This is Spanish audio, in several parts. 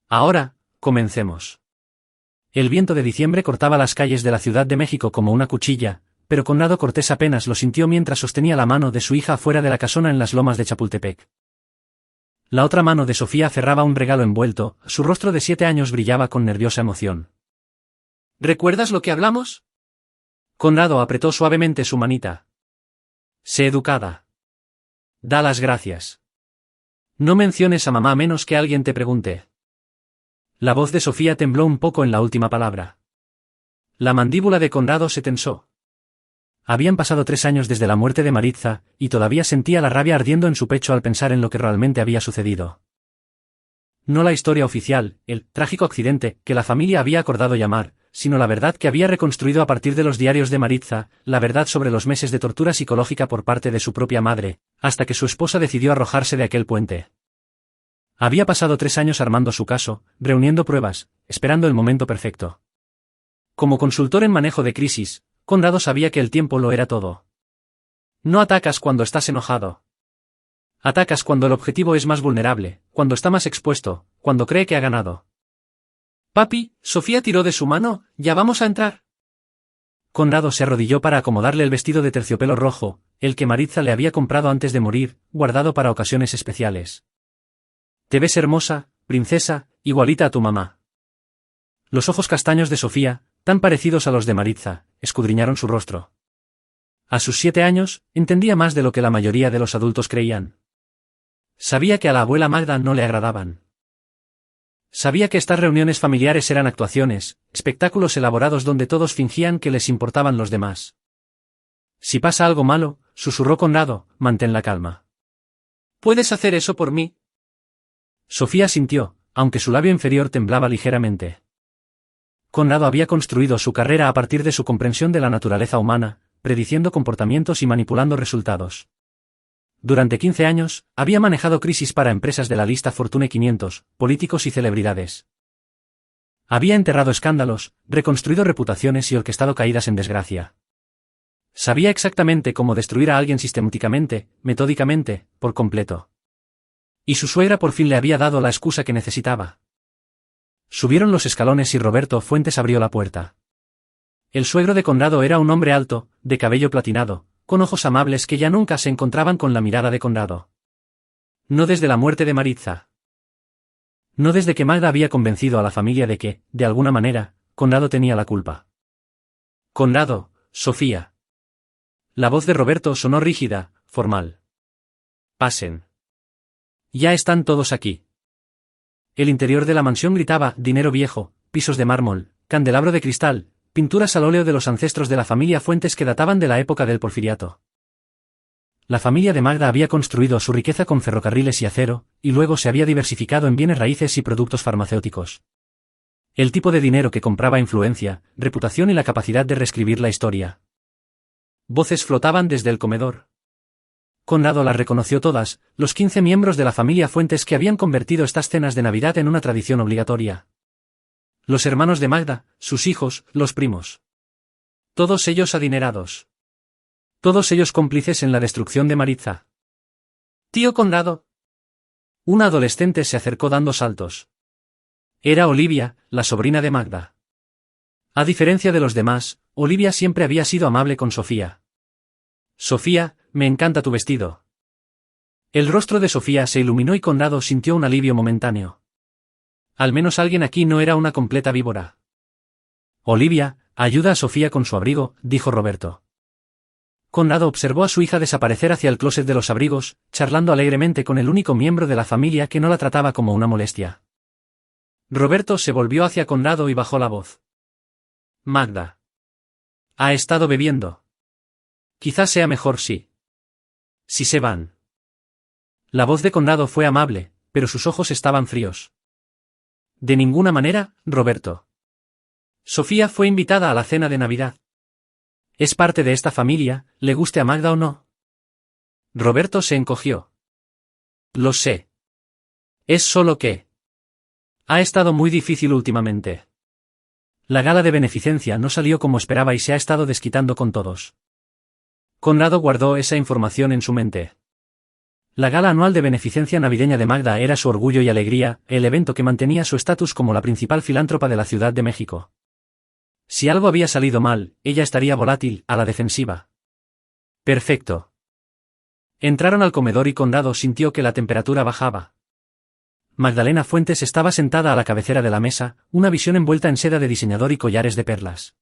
Ahora, comencemos. El viento de diciembre cortaba las calles de la Ciudad de México como una cuchilla, pero Conrado Cortés apenas lo sintió mientras sostenía la mano de su hija afuera de la casona en las lomas de Chapultepec. La otra mano de Sofía aferraba un regalo envuelto, su rostro de 7 años brillaba con nerviosa emoción. ¿Recuerdas lo que hablamos? Conrado apretó suavemente su manita. Sé educada. Da las gracias. No menciones a mamá a menos que alguien te pregunte. La voz de Sofía tembló un poco en la última palabra. La mandíbula de Conrado se tensó. Habían pasado 3 años desde la muerte de Maritza, y todavía sentía la rabia ardiendo en su pecho al pensar en lo que realmente había sucedido. No la historia oficial, el trágico accidente que la familia había acordado llamar, sino la verdad que había reconstruido a partir de los diarios de Maritza, la verdad sobre los meses de tortura psicológica por parte de su propia madre, hasta que su esposa decidió arrojarse de aquel puente. Había pasado 3 años armando su caso, reuniendo pruebas, esperando el momento perfecto. Como consultor en manejo de crisis, Conrado sabía que el tiempo lo era todo. No atacas cuando estás enojado. Atacas cuando el objetivo es más vulnerable, cuando está más expuesto, cuando cree que ha ganado. Papi, Sofía tiró de su mano, ¿ya vamos a entrar? Conrado se arrodilló para acomodarle el vestido de terciopelo rojo, el que Maritza le había comprado antes de morir, guardado para ocasiones especiales. Te ves hermosa, princesa, igualita a tu mamá. Los ojos castaños de Sofía, tan parecidos a los de Maritza, escudriñaron su rostro. A sus 7 años, entendía más de lo que la mayoría de los adultos creían. Sabía que a la abuela Magda no le agradaban. Sabía que estas reuniones familiares eran actuaciones, espectáculos elaborados donde todos fingían que les importaban los demás. Si pasa algo malo, susurró Conrado, mantén la calma. ¿Puedes hacer eso por mí? Sofía asintió, aunque su labio inferior temblaba ligeramente. Conrado había construido su carrera a partir de su comprensión de la naturaleza humana, prediciendo comportamientos y manipulando resultados. Durante 15 años, había manejado crisis para empresas de la lista Fortune 500, políticos y celebridades. Había enterrado escándalos, reconstruido reputaciones y orquestado caídas en desgracia. Sabía exactamente cómo destruir a alguien sistemáticamente, metódicamente, por completo. Y su suegra por fin le había dado la excusa que necesitaba. Subieron los escalones y Roberto Fuentes abrió la puerta. El suegro de Conrado era un hombre alto, de cabello platinado, con ojos amables que ya nunca se encontraban con la mirada de Conrado. No desde la muerte de Maritza. No desde que Magda había convencido a la familia de que, de alguna manera, Conrado tenía la culpa. Conrado, Sofía. La voz de Roberto sonó rígida, formal. Pasen. Ya están todos aquí. El interior de la mansión gritaba, dinero viejo, pisos de mármol, candelabro de cristal, pinturas al óleo de los ancestros de la familia Fuentes que databan de la época del Porfiriato. La familia de Magda había construido su riqueza con ferrocarriles y acero, y luego se había diversificado en bienes raíces y productos farmacéuticos. El tipo de dinero que compraba influencia, reputación y la capacidad de reescribir la historia. Voces flotaban desde el comedor. Conrado las reconoció todas, los 15 miembros de la familia Fuentes que habían convertido estas cenas de Navidad en una tradición obligatoria. Los hermanos de Magda, sus hijos, los primos. Todos ellos adinerados. Todos ellos cómplices en la destrucción de Maritza. Tío Conrado. Una adolescente se acercó dando saltos. Era Olivia, la sobrina de Magda. A diferencia de los demás, Olivia siempre había sido amable con Sofía. Sofía, me encanta tu vestido. El rostro de Sofía se iluminó y Conrado sintió un alivio momentáneo. Al menos alguien aquí no era una completa víbora. Olivia, ayuda a Sofía con su abrigo, dijo Roberto. Conrado observó a su hija desaparecer hacia el closet de los abrigos, charlando alegremente con el único miembro de la familia que no la trataba como una molestia. Roberto se volvió hacia Conrado y bajó la voz. Magda. Ha estado bebiendo. Quizás sea mejor si se van. La voz de Conrado fue amable, pero sus ojos estaban fríos. De ninguna manera, Roberto. Sofía fue invitada a la cena de Navidad. Es parte de esta familia, le guste a Magda o no. Roberto se encogió. Lo sé. Es solo que ha estado muy difícil últimamente. La gala de beneficencia no salió como esperaba y se ha estado desquitando con todos. Conrado guardó esa información en su mente. La gala anual de beneficencia navideña de Magda era su orgullo y alegría, el evento que mantenía su estatus como la principal filántropa de la Ciudad de México. Si algo había salido mal, ella estaría volátil, a la defensiva. Perfecto. Entraron al comedor y Conrado sintió que la temperatura bajaba. Magdalena Fuentes estaba sentada a la cabecera de la mesa, una visión envuelta en seda de diseñador y collares de perlas.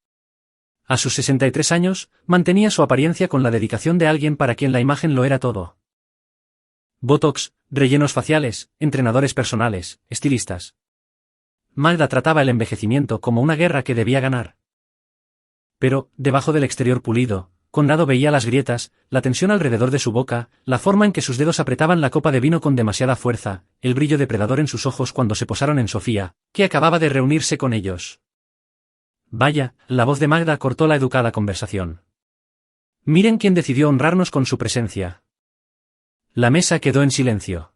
A sus 63 años, mantenía su apariencia con la dedicación de alguien para quien la imagen lo era todo. Botox, rellenos faciales, entrenadores personales, estilistas. Magda trataba el envejecimiento como una guerra que debía ganar. Pero, debajo del exterior pulido, Conrado veía las grietas, la tensión alrededor de su boca, la forma en que sus dedos apretaban la copa de vino con demasiada fuerza, el brillo depredador en sus ojos cuando se posaron en Sofía, que acababa de reunirse con ellos. Vaya, la voz de Magda cortó la educada conversación. Miren quién decidió honrarnos con su presencia. La mesa quedó en silencio.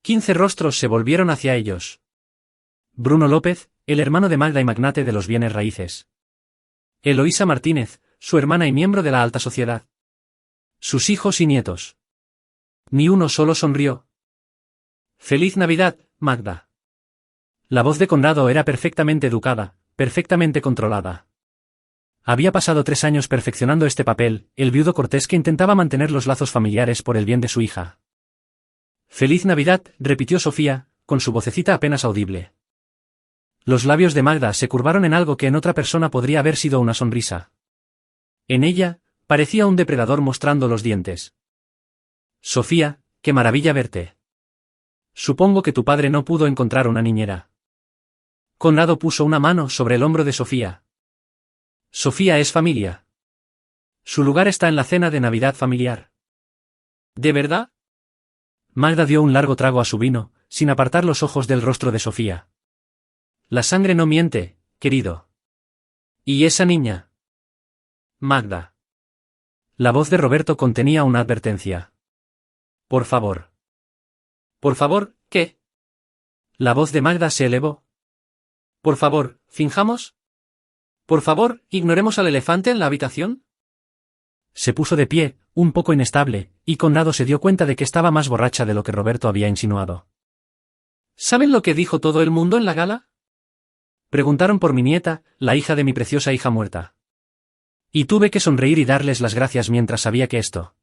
15 rostros se volvieron hacia ellos. Bruno López, el hermano de Magda y magnate de los bienes raíces. Eloísa Martínez, su hermana y miembro de la alta sociedad. Sus hijos y nietos. Ni uno solo sonrió. «Feliz Navidad, Magda». La voz de Conrado era perfectamente educada, perfectamente controlada. Había pasado 3 años perfeccionando este papel, el viudo cortés que intentaba mantener los lazos familiares por el bien de su hija. «Feliz Navidad», repitió Sofía, con su vocecita apenas audible. Los labios de Magda se curvaron en algo que en otra persona podría haber sido una sonrisa. En ella, parecía un depredador mostrando los dientes. «Sofía, qué maravilla verte. Supongo que tu padre no pudo encontrar una niñera». Conrado puso una mano sobre el hombro de Sofía. «Sofía es familia. Su lugar está en la cena de Navidad familiar». «¿De verdad?». Magda dio un largo trago a su vino, sin apartar los ojos del rostro de Sofía. «La sangre no miente, querido». «¿Y esa niña?». «Magda». La voz de Roberto contenía una advertencia. «Por favor». «Por favor, ¿qué?». La voz de Magda se elevó. «Por favor, finjamos. Por favor, ignoremos al elefante en la habitación». Se puso de pie, un poco inestable, y Conrado se dio cuenta de que estaba más borracha de lo que Roberto había insinuado. «¿Saben lo que dijo todo el mundo en la gala?». Preguntaron por mi nieta, la hija de mi preciosa hija muerta. Y tuve que sonreír y darles las gracias mientras sabía que esto.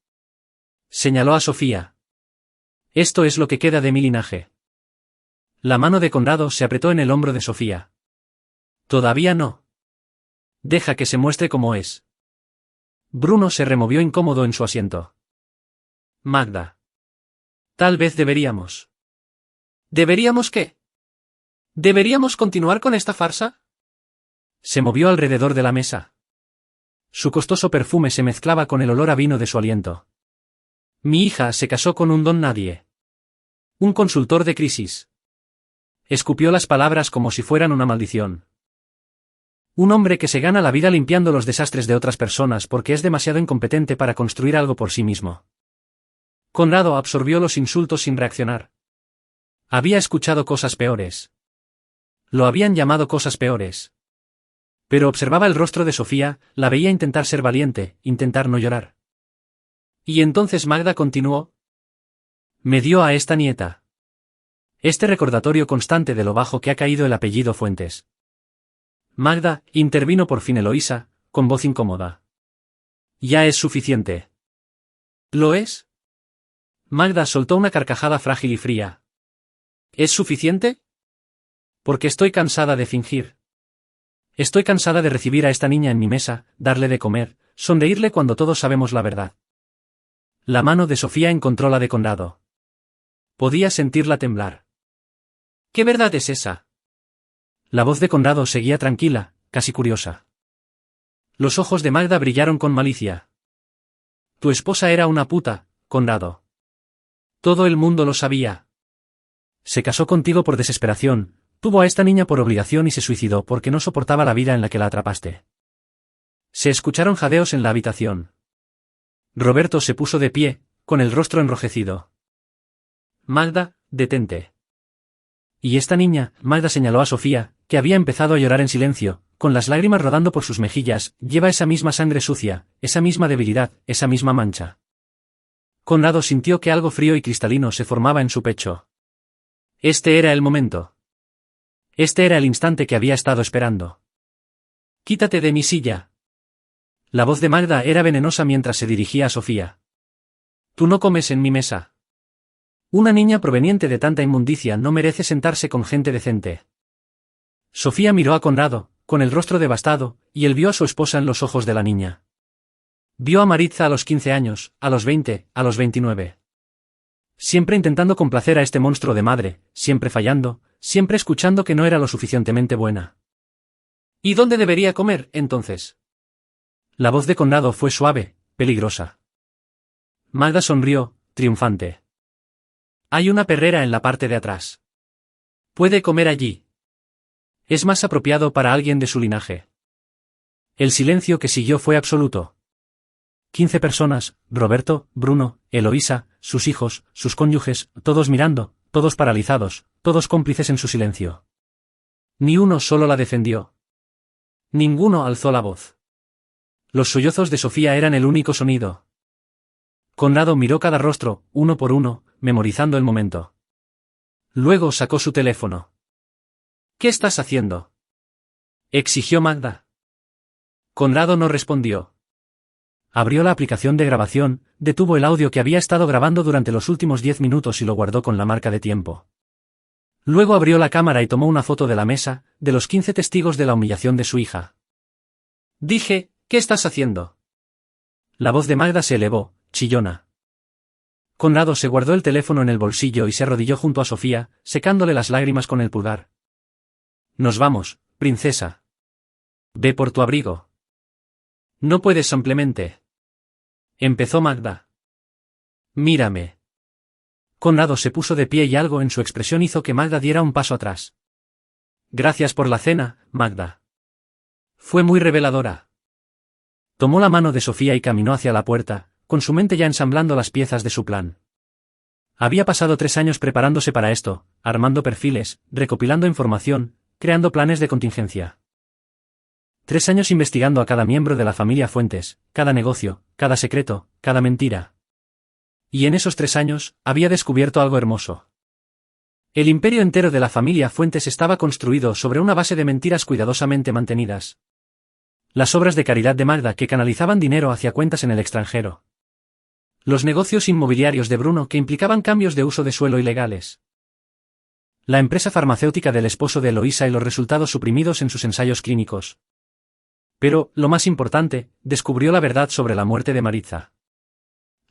Señaló a Sofía. «Esto es lo que queda de mi linaje». La mano de Conrado se apretó en el hombro de Sofía. «Todavía no. Deja que se muestre cómo es». Bruno se removió incómodo en su asiento. «Magda. Tal vez deberíamos». «¿Deberíamos qué? ¿Deberíamos continuar con esta farsa?». Se movió alrededor de la mesa. Su costoso perfume se mezclaba con el olor a vino de su aliento. «Mi hija se casó con un don nadie. Un consultor de crisis». Escupió las palabras como si fueran una maldición. «Un hombre que se gana la vida limpiando los desastres de otras personas porque es demasiado incompetente para construir algo por sí mismo». Conrado absorbió los insultos sin reaccionar. Había escuchado cosas peores. Lo habían llamado cosas peores. Pero observaba el rostro de Sofía, la veía intentar ser valiente, intentar no llorar. Y entonces Magda continuó. «Me dio a esta nieta». Este recordatorio constante de lo bajo que ha caído el apellido Fuentes. «Magda», intervino por fin Eloísa, con voz incómoda. «Ya es suficiente». «¿Lo es?». Magda soltó una carcajada frágil y fría. «¿Es suficiente?». «Porque estoy cansada de fingir. Estoy cansada de recibir a esta niña en mi mesa, darle de comer, sonreírle cuando todos sabemos la verdad». La mano de Sofía encontró la de Conrado. Podía sentirla temblar. «¿Qué verdad es esa?». La voz de Conrado seguía tranquila, casi curiosa. Los ojos de Magda brillaron con malicia. «Tu esposa era una puta, Conrado. Todo el mundo lo sabía. Se casó contigo por desesperación, tuvo a esta niña por obligación y se suicidó porque no soportaba la vida en la que la atrapaste». Se escucharon jadeos en la habitación. Roberto se puso de pie, con el rostro enrojecido. «Magda, detente». «¿Y esta niña?». Magda señaló a Sofía, que había empezado a llorar en silencio, con las lágrimas rodando por sus mejillas, «lleva esa misma sangre sucia, esa misma debilidad, esa misma mancha». Conrado sintió que algo frío y cristalino se formaba en su pecho. Este era el momento. Este era el instante que había estado esperando. «Quítate de mi silla». La voz de Magda era venenosa mientras se dirigía a Sofía. «Tú no comes en mi mesa. Una niña proveniente de tanta inmundicia no merece sentarse con gente decente». Sofía miró a Conrado, con el rostro devastado, y él vio a su esposa en los ojos de la niña. Vio a Maritza a los 15 años, a los 20, a los 29. Siempre intentando complacer a este monstruo de madre, siempre fallando, siempre escuchando que no era lo suficientemente buena. ¿Y dónde debería comer, entonces? La voz de Conrado fue suave, peligrosa. Magda sonrió, triunfante. Hay una perrera en la parte de atrás. Puede comer allí. Es más apropiado para alguien de su linaje. El silencio que siguió fue absoluto. 15 personas, Roberto, Bruno, Eloísa, sus hijos, sus cónyuges, todos mirando, todos paralizados, todos cómplices en su silencio. Ni uno solo la defendió. Ninguno alzó la voz. Los sollozos de Sofía eran el único sonido. Conrado miró cada rostro, uno por uno, memorizando el momento. Luego sacó su teléfono. «¿Qué estás haciendo?», exigió Magda. Conrado no respondió. Abrió la aplicación de grabación, detuvo el audio que había estado grabando durante los últimos 10 minutos y lo guardó con la marca de tiempo. Luego abrió la cámara y tomó una foto de la mesa, de los 15 testigos de la humillación de su hija. «Dije, ¿qué estás haciendo?». La voz de Magda se elevó, chillona. Conrado se guardó el teléfono en el bolsillo y se arrodilló junto a Sofía, secándole las lágrimas con el pulgar. «Nos vamos, princesa. Ve por tu abrigo». «No puedes simplemente». Empezó Magda. «Mírame». Conrado se puso de pie y algo en su expresión hizo que Magda diera un paso atrás. «Gracias por la cena, Magda. Fue muy reveladora». Tomó la mano de Sofía y caminó hacia la puerta, con su mente ya ensamblando las piezas de su plan. Había pasado 3 años preparándose para esto, armando perfiles, recopilando información, creando planes de contingencia. 3 años investigando a cada miembro de la familia Fuentes, cada negocio, cada secreto, cada mentira. Y en esos 3 años, había descubierto algo hermoso. El imperio entero de la familia Fuentes estaba construido sobre una base de mentiras cuidadosamente mantenidas. Las obras de caridad de Magda que canalizaban dinero hacia cuentas en el extranjero. Los negocios inmobiliarios de Bruno que implicaban cambios de uso de suelo ilegales. La empresa farmacéutica del esposo de Eloísa y los resultados suprimidos en sus ensayos clínicos. Pero, lo más importante, descubrió la verdad sobre la muerte de Maritza.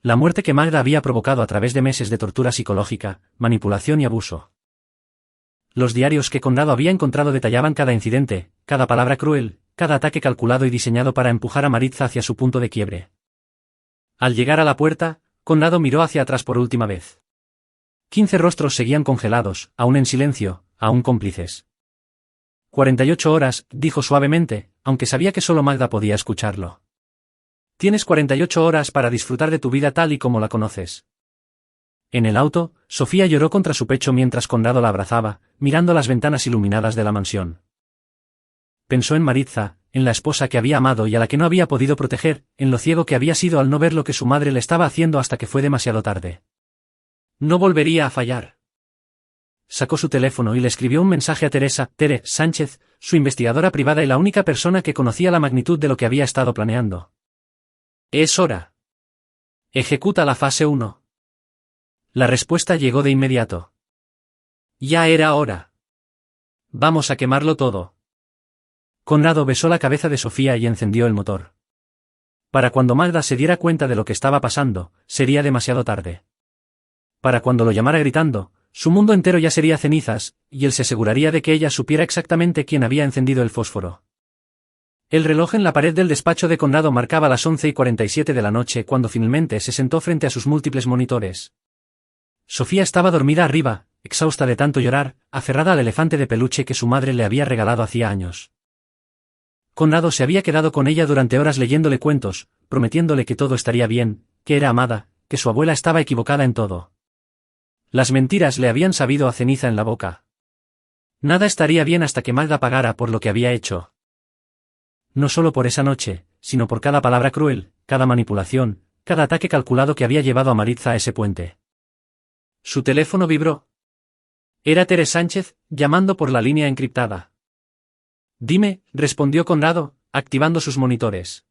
La muerte que Magda había provocado a través de meses de tortura psicológica, manipulación y abuso. Los diarios que Conrado había encontrado detallaban cada incidente, cada palabra cruel, cada ataque calculado y diseñado para empujar a Maritza hacia su punto de quiebre. Al llegar a la puerta, Conrado miró hacia atrás por última vez. 15 rostros seguían congelados, aún en silencio, aún cómplices. 48 horas, dijo suavemente, aunque sabía que solo Magda podía escucharlo. Tienes 48 horas para disfrutar de tu vida tal y como la conoces. En el auto, Sofía lloró contra su pecho mientras Conrado la abrazaba, mirando las ventanas iluminadas de la mansión. Pensó en Maritza, en la esposa que había amado y a la que no había podido proteger, en lo ciego que había sido al no ver lo que su madre le estaba haciendo hasta que fue demasiado tarde. No volvería a fallar. Sacó su teléfono y le escribió un mensaje a Tere Sánchez, su investigadora privada y la única persona que conocía la magnitud de lo que había estado planeando. «Es hora. Ejecuta la fase 1». La respuesta llegó de inmediato. «Ya era hora. Vamos a quemarlo todo». Conrado besó la cabeza de Sofía y encendió el motor. Para cuando Magda se diera cuenta de lo que estaba pasando, sería demasiado tarde. Para cuando lo llamara gritando, su mundo entero ya sería cenizas, y él se aseguraría de que ella supiera exactamente quién había encendido el fósforo. El reloj en la pared del despacho de Conrado marcaba las 11:47 de la noche cuando finalmente se sentó frente a sus múltiples monitores. Sofía estaba dormida arriba, exhausta de tanto llorar, aferrada al elefante de peluche que su madre le había regalado hacía años. Conrado se había quedado con ella durante horas leyéndole cuentos, prometiéndole que todo estaría bien, que era amada, que su abuela estaba equivocada en todo. Las mentiras le habían sabido a ceniza en la boca. Nada estaría bien hasta que Magda pagara por lo que había hecho. No solo por esa noche, sino por cada palabra cruel, cada manipulación, cada ataque calculado que había llevado a Maritza a ese puente. Su teléfono vibró. Era Tere Sánchez, llamando por la línea encriptada. Dime, respondió Conrado, activando sus monitores.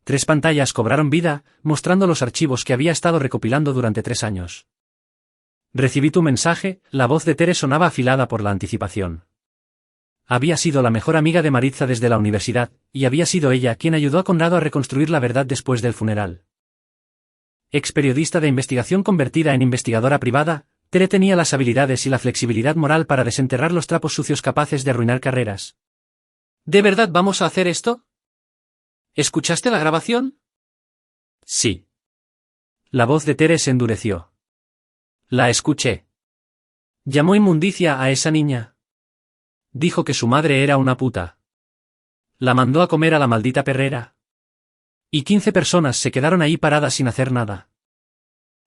3 pantallas cobraron vida, mostrando los archivos que había estado recopilando durante 3 años. Recibí tu mensaje, la voz de Tere sonaba afilada por la anticipación. Había sido la mejor amiga de Maritza desde la universidad, y había sido ella quien ayudó a Conrado a reconstruir la verdad después del funeral. Ex periodista de investigación convertida en investigadora privada, Tere tenía las habilidades y la flexibilidad moral para desenterrar los trapos sucios capaces de arruinar carreras. ¿De verdad vamos a hacer esto? ¿Escuchaste la grabación? Sí. La voz de Tere se endureció. La escuché. Llamó inmundicia a esa niña. Dijo que su madre era una puta. La mandó a comer a la maldita perrera. Y 15 personas se quedaron ahí paradas sin hacer nada.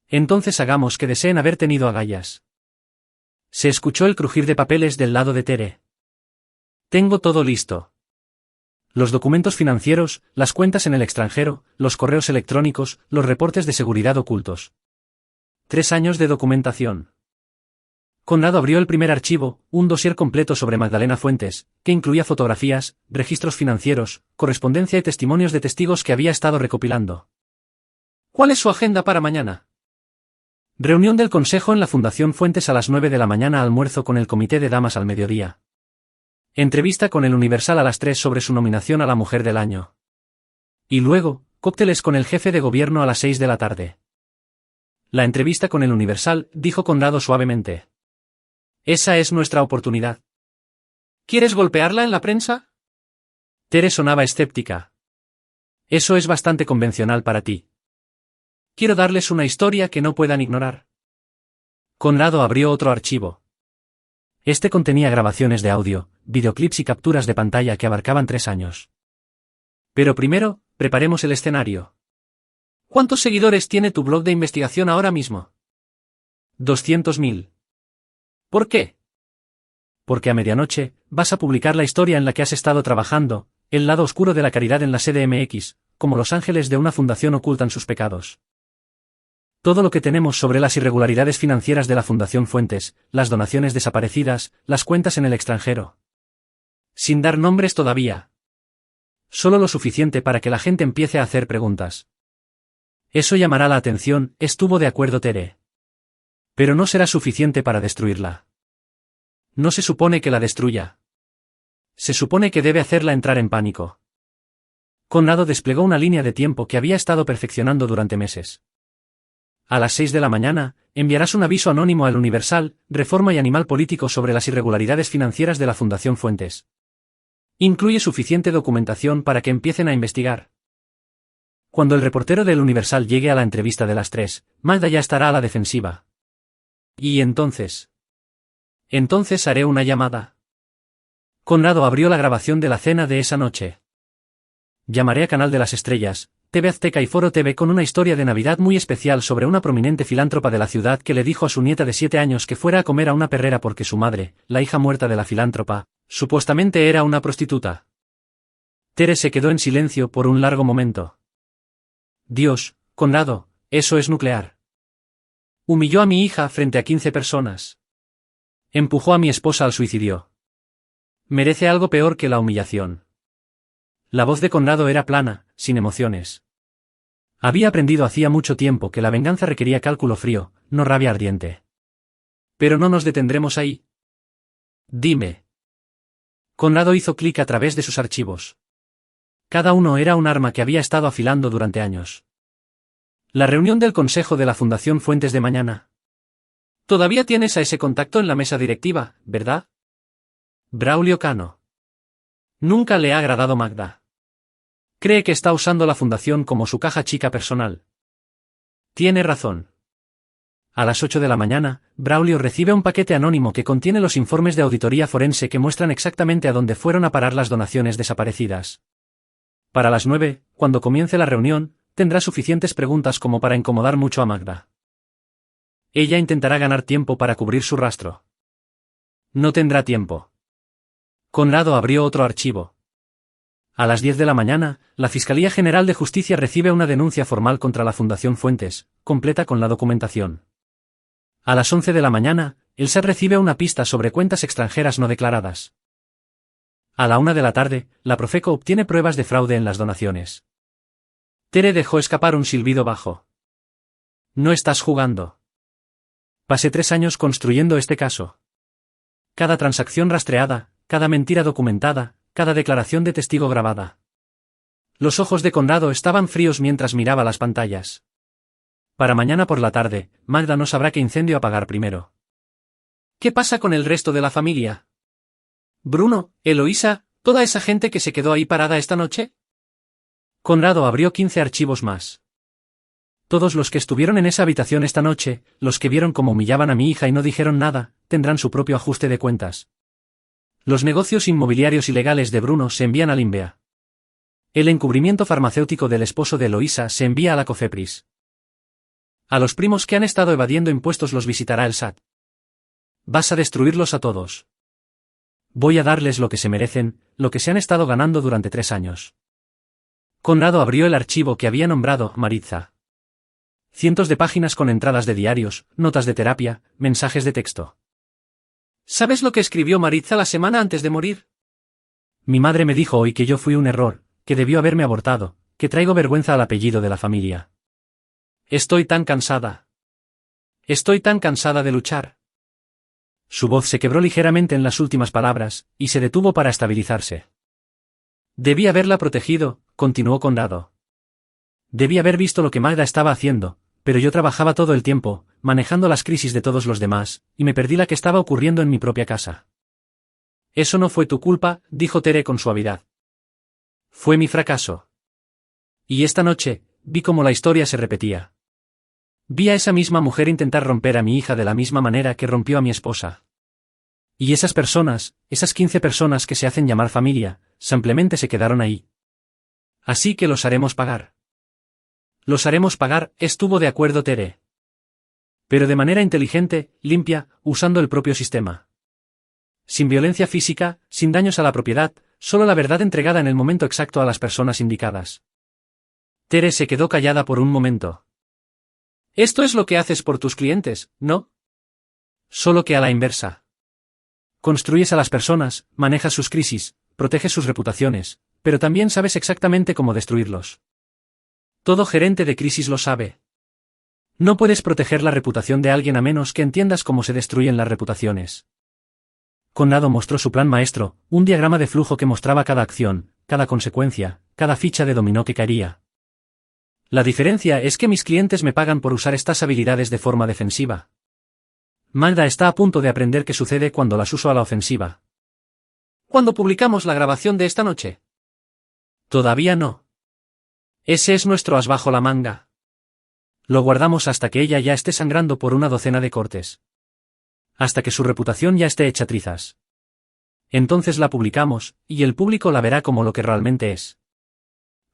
Entonces hagamos que deseen haber tenido agallas. Se escuchó el crujir de papeles del lado de Tere. Tengo todo listo. Los documentos financieros, las cuentas en el extranjero, los correos electrónicos, los reportes de seguridad ocultos. 3 años de documentación. Conrado abrió el primer archivo, un dossier completo sobre Magdalena Fuentes, que incluía fotografías, registros financieros, correspondencia y testimonios de testigos que había estado recopilando. ¿Cuál es su agenda para mañana? Reunión del Consejo en la Fundación Fuentes a las 9 de la mañana, almuerzo con el Comité de Damas al mediodía. Entrevista con el Universal a las 3 sobre su nominación a la Mujer del Año. Y luego, cócteles con el jefe de gobierno a las 6 de la tarde. La entrevista con el Universal, dijo Conrado suavemente. Esa es nuestra oportunidad. ¿Quieres golpearla en la prensa? Tere sonaba escéptica. Eso es bastante convencional para ti. Quiero darles una historia que no puedan ignorar. Conrado abrió otro archivo. Este contenía grabaciones de audio, videoclips y capturas de pantalla que abarcaban 3 años. Pero primero, preparemos el escenario. ¿Cuántos seguidores tiene tu blog de investigación ahora mismo? 200.000. ¿Por qué? Porque a medianoche, vas a publicar la historia en la que has estado trabajando, el lado oscuro de la caridad en la CDMX, como los ángeles de una fundación ocultan sus pecados. Todo lo que tenemos sobre las irregularidades financieras de la Fundación Fuentes, las donaciones desaparecidas, las cuentas en el extranjero. Sin dar nombres todavía. Solo lo suficiente para que la gente empiece a hacer preguntas. Eso llamará la atención, estuvo de acuerdo Tere. Pero no será suficiente para destruirla. No se supone que la destruya. Se supone que debe hacerla entrar en pánico. Conrado desplegó una línea de tiempo que había estado perfeccionando durante meses. A las 6 de la mañana, enviarás un aviso anónimo al Universal, Reforma y Animal Político sobre las irregularidades financieras de la Fundación Fuentes. Incluye suficiente documentación para que empiecen a investigar. Cuando el reportero del Universal llegue a la entrevista de las 3, Magda ya estará a la defensiva. ¿Y entonces? Entonces haré una llamada. Conrado abrió la grabación de la cena de esa noche. Llamaré a Canal de las Estrellas, TV Azteca y Foro TV con una historia de Navidad muy especial sobre una prominente filántropa de la ciudad que le dijo a su nieta de 7 años que fuera a comer a una perrera porque su madre, la hija muerta de la filántropa, supuestamente era una prostituta. Tere se quedó en silencio por un largo momento. Dios, Conrado, eso es nuclear. Humilló a mi hija frente a 15 personas. Empujó a mi esposa al suicidio. Merece algo peor que la humillación. La voz de Conrado era plana, sin emociones. Había aprendido hacía mucho tiempo que la venganza requería cálculo frío, no rabia ardiente. Pero no nos detendremos ahí. Dime. Conrado hizo clic a través de sus archivos. Cada uno era un arma que había estado afilando durante años. La reunión del Consejo de la Fundación Fuentes de mañana. Todavía tienes a ese contacto en la mesa directiva, ¿verdad? Braulio Cano. Nunca le ha agradado Magda. Cree que está usando la fundación como su caja chica personal. Tiene razón. A las 8 de la mañana, Braulio recibe un paquete anónimo que contiene los informes de auditoría forense que muestran exactamente a dónde fueron a parar las donaciones desaparecidas. Para las 9, cuando comience la reunión, tendrá suficientes preguntas como para incomodar mucho a Magda. Ella intentará ganar tiempo para cubrir su rastro. No tendrá tiempo. Conrado abrió otro archivo. A las 10 de la mañana, la Fiscalía General de Justicia recibe una denuncia formal contra la Fundación Fuentes, completa con la documentación. A las 11 de la mañana, el SAT recibe una pista sobre cuentas extranjeras no declaradas. A la 1 de la tarde, la Profeco obtiene pruebas de fraude en las donaciones. Tere dejó escapar un silbido bajo. No estás jugando. Pasé 3 años construyendo este caso. Cada transacción rastreada, cada mentira documentada, cada declaración de testigo grabada. Los ojos de Conrado estaban fríos mientras miraba las pantallas. Para mañana por la tarde, Magda no sabrá qué incendio apagar primero. ¿Qué pasa con el resto de la familia? Bruno, Eloísa, toda esa gente que se quedó ahí parada esta noche. Conrado abrió 15 archivos más. Todos los que estuvieron en esa habitación esta noche, los que vieron cómo humillaban a mi hija y no dijeron nada, tendrán su propio ajuste de cuentas. Los negocios inmobiliarios ilegales de Bruno se envían al INVEA. El encubrimiento farmacéutico del esposo de Eloísa se envía a la COFEPRIS. A los primos que han estado evadiendo impuestos los visitará el SAT. Vas a destruirlos a todos. Voy a darles lo que se merecen, lo que se han estado ganando durante 3 años. Conrado abrió el archivo que había nombrado Maritza. Cientos de páginas con entradas de diarios, notas de terapia, mensajes de texto. ¿Sabes lo que escribió Maritza la semana antes de morir? Mi madre me dijo hoy que yo fui un error, que debió haberme abortado, que traigo vergüenza al apellido de la familia. Estoy tan cansada. Estoy tan cansada de luchar. Su voz se quebró ligeramente en las últimas palabras, y se detuvo para estabilizarse. Debí haberla protegido, continuó Conrado. Debí haber visto lo que Magda estaba haciendo, pero yo trabajaba todo el tiempo, manejando las crisis de todos los demás, y me perdí la que estaba ocurriendo en mi propia casa. Eso no fue tu culpa, dijo Tere con suavidad. Fue mi fracaso. Y esta noche, vi cómo la historia se repetía. Vi a esa misma mujer intentar romper a mi hija de la misma manera que rompió a mi esposa. Y esas personas, esas 15 personas que se hacen llamar familia, simplemente se quedaron ahí. Así que los haremos pagar. Los haremos pagar, estuvo de acuerdo Tere. Pero de manera inteligente, limpia, usando el propio sistema. Sin violencia física, sin daños a la propiedad, solo la verdad entregada en el momento exacto a las personas indicadas. Tere se quedó callada por un momento. Esto es lo que haces por tus clientes, ¿no? Solo que a la inversa. Construyes a las personas, manejas sus crisis, proteges sus reputaciones, pero también sabes exactamente cómo destruirlos. Todo gerente de crisis lo sabe. No puedes proteger la reputación de alguien a menos que entiendas cómo se destruyen las reputaciones. Conrado mostró su plan maestro, un diagrama de flujo que mostraba cada acción, cada consecuencia, cada ficha de dominó que caería. La diferencia es que mis clientes me pagan por usar estas habilidades de forma defensiva. Magda está a punto de aprender qué sucede cuando las uso a la ofensiva. ¿Cuándo publicamos la grabación de esta noche? Todavía no. Ese es nuestro as bajo la manga. Lo guardamos hasta que ella ya esté sangrando por una docena de cortes. Hasta que su reputación ya esté hecha trizas. Entonces la publicamos, y el público la verá como lo que realmente es.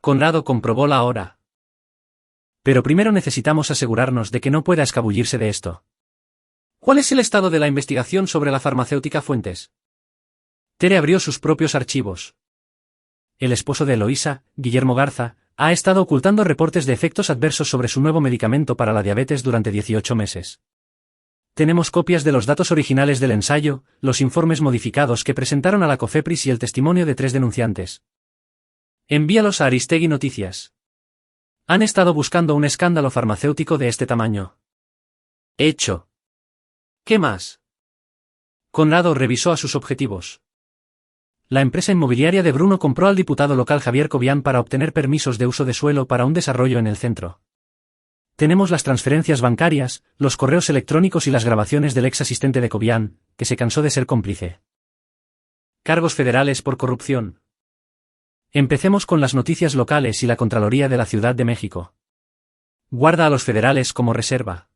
Conrado comprobó la hora. Pero primero necesitamos asegurarnos de que no pueda escabullirse de esto. ¿Cuál es el estado de la investigación sobre la farmacéutica Fuentes? Tere abrió sus propios archivos. El esposo de Eloísa, Guillermo Garza, ha estado ocultando reportes de efectos adversos sobre su nuevo medicamento para la diabetes durante 18 meses. Tenemos copias de los datos originales del ensayo, los informes modificados que presentaron a la COFEPRIS y el testimonio de 3 denunciantes. Envíalos a Aristegui Noticias. Han estado buscando un escándalo farmacéutico de este tamaño. Hecho. ¿Qué más? Conrado revisó a sus objetivos. La empresa inmobiliaria de Bruno compró al diputado local Javier Cobian para obtener permisos de uso de suelo para un desarrollo en el centro. Tenemos las transferencias bancarias, los correos electrónicos y las grabaciones del ex asistente de Cobian, que se cansó de ser cómplice. Cargos federales por corrupción. Empecemos con las noticias locales y la Contraloría de la Ciudad de México. Guarda a los federales como reserva.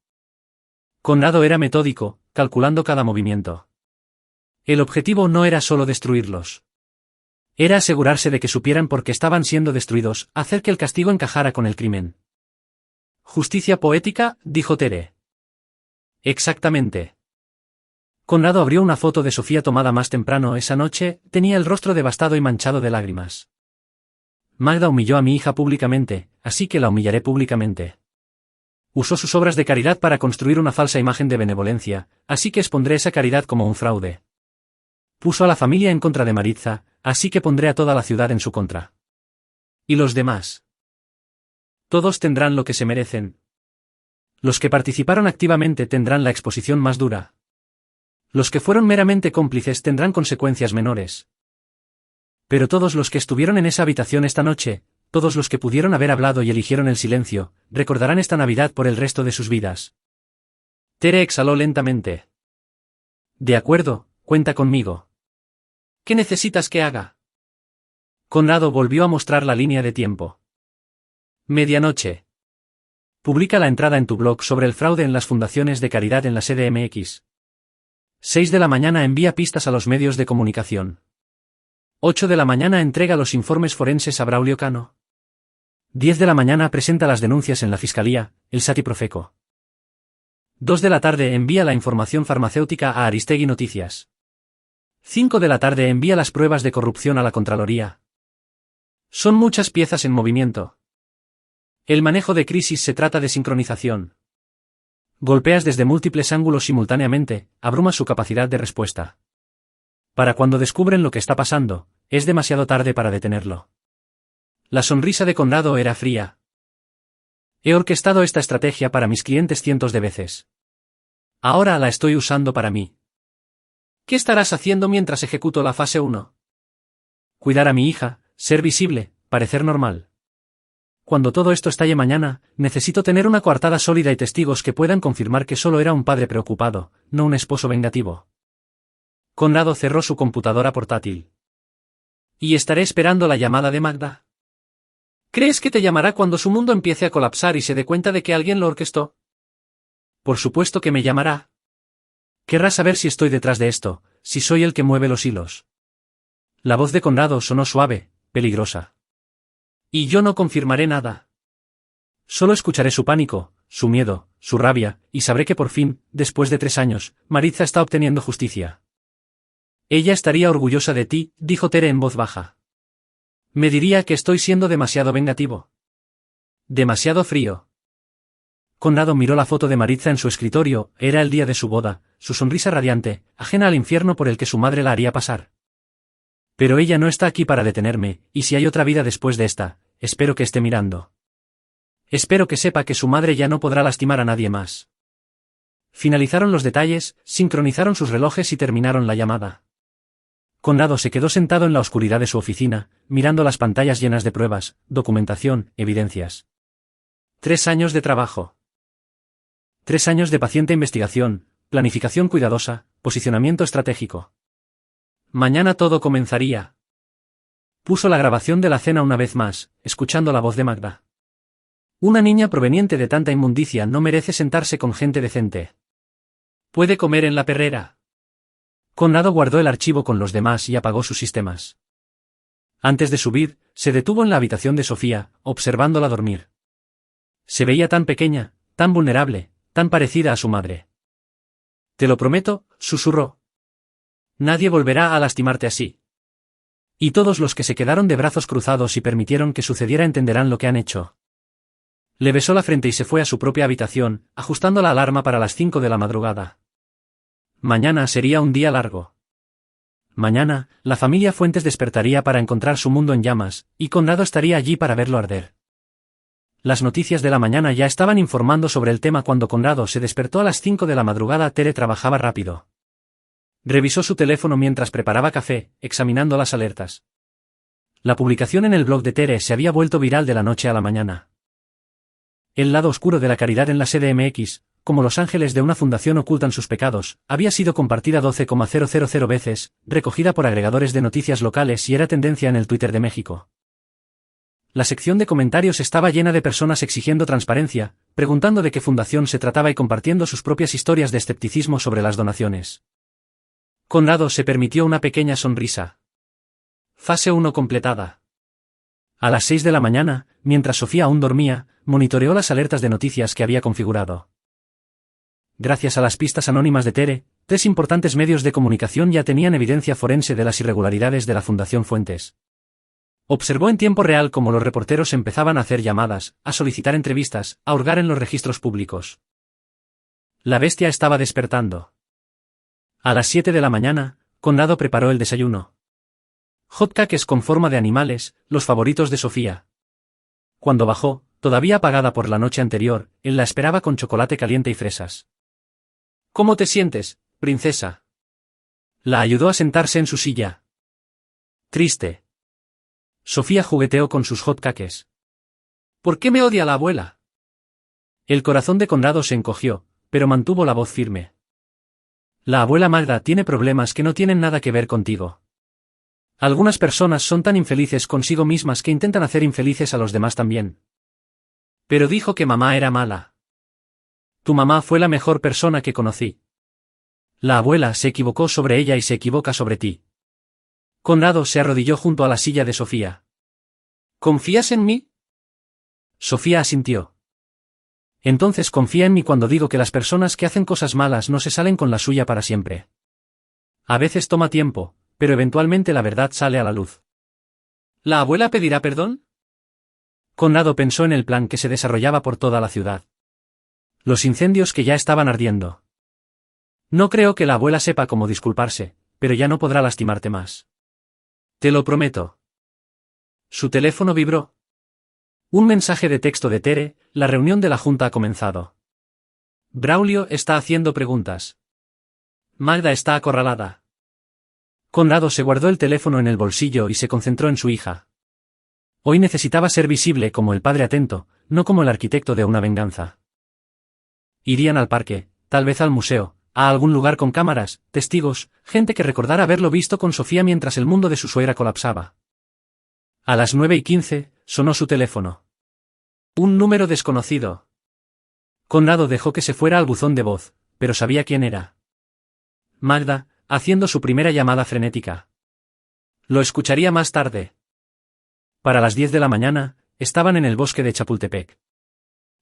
Conrado era metódico, calculando cada movimiento. El objetivo no era solo destruirlos. Era asegurarse de que supieran por qué estaban siendo destruidos, hacer que el castigo encajara con el crimen. Justicia poética, dijo Tere. Exactamente. Conrado abrió una foto de Sofía tomada más temprano esa noche, tenía el rostro devastado y manchado de lágrimas. Magda humilló a mi hija públicamente, así que la humillaré públicamente. Usó sus obras de caridad para construir una falsa imagen de benevolencia, así que expondré esa caridad como un fraude. Puso a la familia en contra de Maritza, así que pondré a toda la ciudad en su contra. ¿Y los demás? Todos tendrán lo que se merecen. Los que participaron activamente tendrán la exposición más dura. Los que fueron meramente cómplices tendrán consecuencias menores. Pero todos los que estuvieron en esa habitación esta noche, todos los que pudieron haber hablado y eligieron el silencio, recordarán esta Navidad por el resto de sus vidas. Tere exhaló lentamente. De acuerdo, cuenta conmigo. ¿Qué necesitas que haga? Conrado volvió a mostrar la línea de tiempo. Medianoche. Publica la entrada en tu blog sobre el fraude en las fundaciones de caridad en la CDMX. 6 de la mañana envía pistas a los medios de comunicación. 8 de la mañana entrega los informes forenses a Braulio Cano. 10 de la mañana presenta las denuncias en la Fiscalía, el Sati Profeco. 2 de la tarde envía la información farmacéutica a Aristegui Noticias. 5 de la tarde envía las pruebas de corrupción a la Contraloría. Son muchas piezas en movimiento. El manejo de crisis se trata de sincronización. Golpeas desde múltiples ángulos simultáneamente, abrumas su capacidad de respuesta. Para cuando descubren lo que está pasando, es demasiado tarde para detenerlo. La sonrisa de Conrado era fría. He orquestado esta estrategia para mis clientes cientos de veces. Ahora la estoy usando para mí. ¿Qué estarás haciendo mientras ejecuto la fase 1? Cuidar a mi hija, ser visible, parecer normal. Cuando todo esto estalle mañana, necesito tener una coartada sólida y testigos que puedan confirmar que solo era un padre preocupado, no un esposo vengativo. Conrado cerró su computadora portátil. ¿Y estaré esperando la llamada de Magda? ¿Crees que te llamará cuando su mundo empiece a colapsar y se dé cuenta de que alguien lo orquestó? Por supuesto que me llamará. Querrá saber si estoy detrás de esto, si soy el que mueve los hilos. La voz de Conrado sonó suave, peligrosa. Y yo no confirmaré nada. Solo escucharé su pánico, su miedo, su rabia, y sabré que por fin, después de 3 años, Maritza está obteniendo justicia. Ella estaría orgullosa de ti, dijo Tere en voz baja. Me diría que estoy siendo demasiado vengativo. Demasiado frío. Conrado miró la foto de Maritza en su escritorio, era el día de su boda, su sonrisa radiante, ajena al infierno por el que su madre la haría pasar. Pero ella no está aquí para detenerme, y si hay otra vida después de esta, espero que esté mirando. Espero que sepa que su madre ya no podrá lastimar a nadie más. Finalizaron los detalles, sincronizaron sus relojes y terminaron la llamada. Conrado se quedó sentado en la oscuridad de su oficina, mirando las pantallas llenas de pruebas, documentación, evidencias. 3 años de trabajo. 3 años de paciente investigación, planificación cuidadosa, posicionamiento estratégico. Mañana todo comenzaría. Puso la grabación de la cena una vez más, escuchando la voz de Magda. Una niña proveniente de tanta inmundicia no merece sentarse con gente decente. Puede comer en la perrera. Conrado guardó el archivo con los demás y apagó sus sistemas. Antes de subir, se detuvo en la habitación de Sofía, observándola dormir. Se veía tan pequeña, tan vulnerable, tan parecida a su madre. Te lo prometo, susurró. Nadie volverá a lastimarte así. Y todos los que se quedaron de brazos cruzados y permitieron que sucediera entenderán lo que han hecho. Le besó la frente y se fue a su propia habitación, ajustando la alarma para las 5 de la madrugada. Mañana sería un día largo. Mañana, la familia Fuentes despertaría para encontrar su mundo en llamas, y Conrado estaría allí para verlo arder. Las noticias de la mañana ya estaban informando sobre el tema cuando Conrado se despertó a las 5 de la madrugada. Tere trabajaba rápido. Revisó su teléfono mientras preparaba café, examinando las alertas. La publicación en el blog de Tere se había vuelto viral de la noche a la mañana. El lado oscuro de la caridad en la CDMX, como los ángeles de una fundación ocultan sus pecados, había sido compartida 12,000 veces, recogida por agregadores de noticias locales y era tendencia en el Twitter de México. La sección de comentarios estaba llena de personas exigiendo transparencia, preguntando de qué fundación se trataba y compartiendo sus propias historias de escepticismo sobre las donaciones. Conrado se permitió una pequeña sonrisa. Fase 1 completada. A las 6 de la mañana, mientras Sofía aún dormía, monitoreó las alertas de noticias que había configurado. Gracias a las pistas anónimas de Tere, 3 importantes medios de comunicación ya tenían evidencia forense de las irregularidades de la Fundación Fuentes. Observó en tiempo real cómo los reporteros empezaban a hacer llamadas, a solicitar entrevistas, a hurgar en los registros públicos. La bestia estaba despertando. A las 7 de la mañana, Conrado preparó el desayuno. Hot cakes con forma de animales, los favoritos de Sofía. Cuando bajó, todavía apagada por la noche anterior, él la esperaba con chocolate caliente y fresas. ¿Cómo te sientes, princesa? La ayudó a sentarse en su silla. Triste. Sofía jugueteó con sus hot cakes. ¿Por qué me odia la abuela? El corazón de Conrado se encogió, pero mantuvo la voz firme. La abuela Magda tiene problemas que no tienen nada que ver contigo. Algunas personas son tan infelices consigo mismas que intentan hacer infelices a los demás también. Pero dijo que mamá era mala. Tu mamá fue la mejor persona que conocí. La abuela se equivocó sobre ella y se equivoca sobre ti. Conrado se arrodilló junto a la silla de Sofía. ¿Confías en mí? Sofía asintió. Entonces confía en mí cuando digo que las personas que hacen cosas malas no se salen con la suya para siempre. A veces toma tiempo, pero eventualmente la verdad sale a la luz. ¿La abuela pedirá perdón? Conrado pensó en el plan que se desarrollaba por toda la ciudad. Los incendios que ya estaban ardiendo. No creo que la abuela sepa cómo disculparse, pero ya no podrá lastimarte más. Te lo prometo. Su teléfono vibró. Un mensaje de texto de Tere: la reunión de la junta ha comenzado. Braulio está haciendo preguntas. Magda está acorralada. Conrado se guardó el teléfono en el bolsillo y se concentró en su hija. Hoy necesitaba ser visible como el padre atento, no como el arquitecto de una venganza. Irían al parque, tal vez al museo, a algún lugar con cámaras, testigos, gente que recordara haberlo visto con Sofía mientras el mundo de su suegra colapsaba. A las 9:15, sonó su teléfono. Un número desconocido. Conrado dejó que se fuera al buzón de voz, pero sabía quién era. Magda, haciendo su primera llamada frenética. Lo escucharía más tarde. Para las 10 de la mañana, estaban en el bosque de Chapultepec.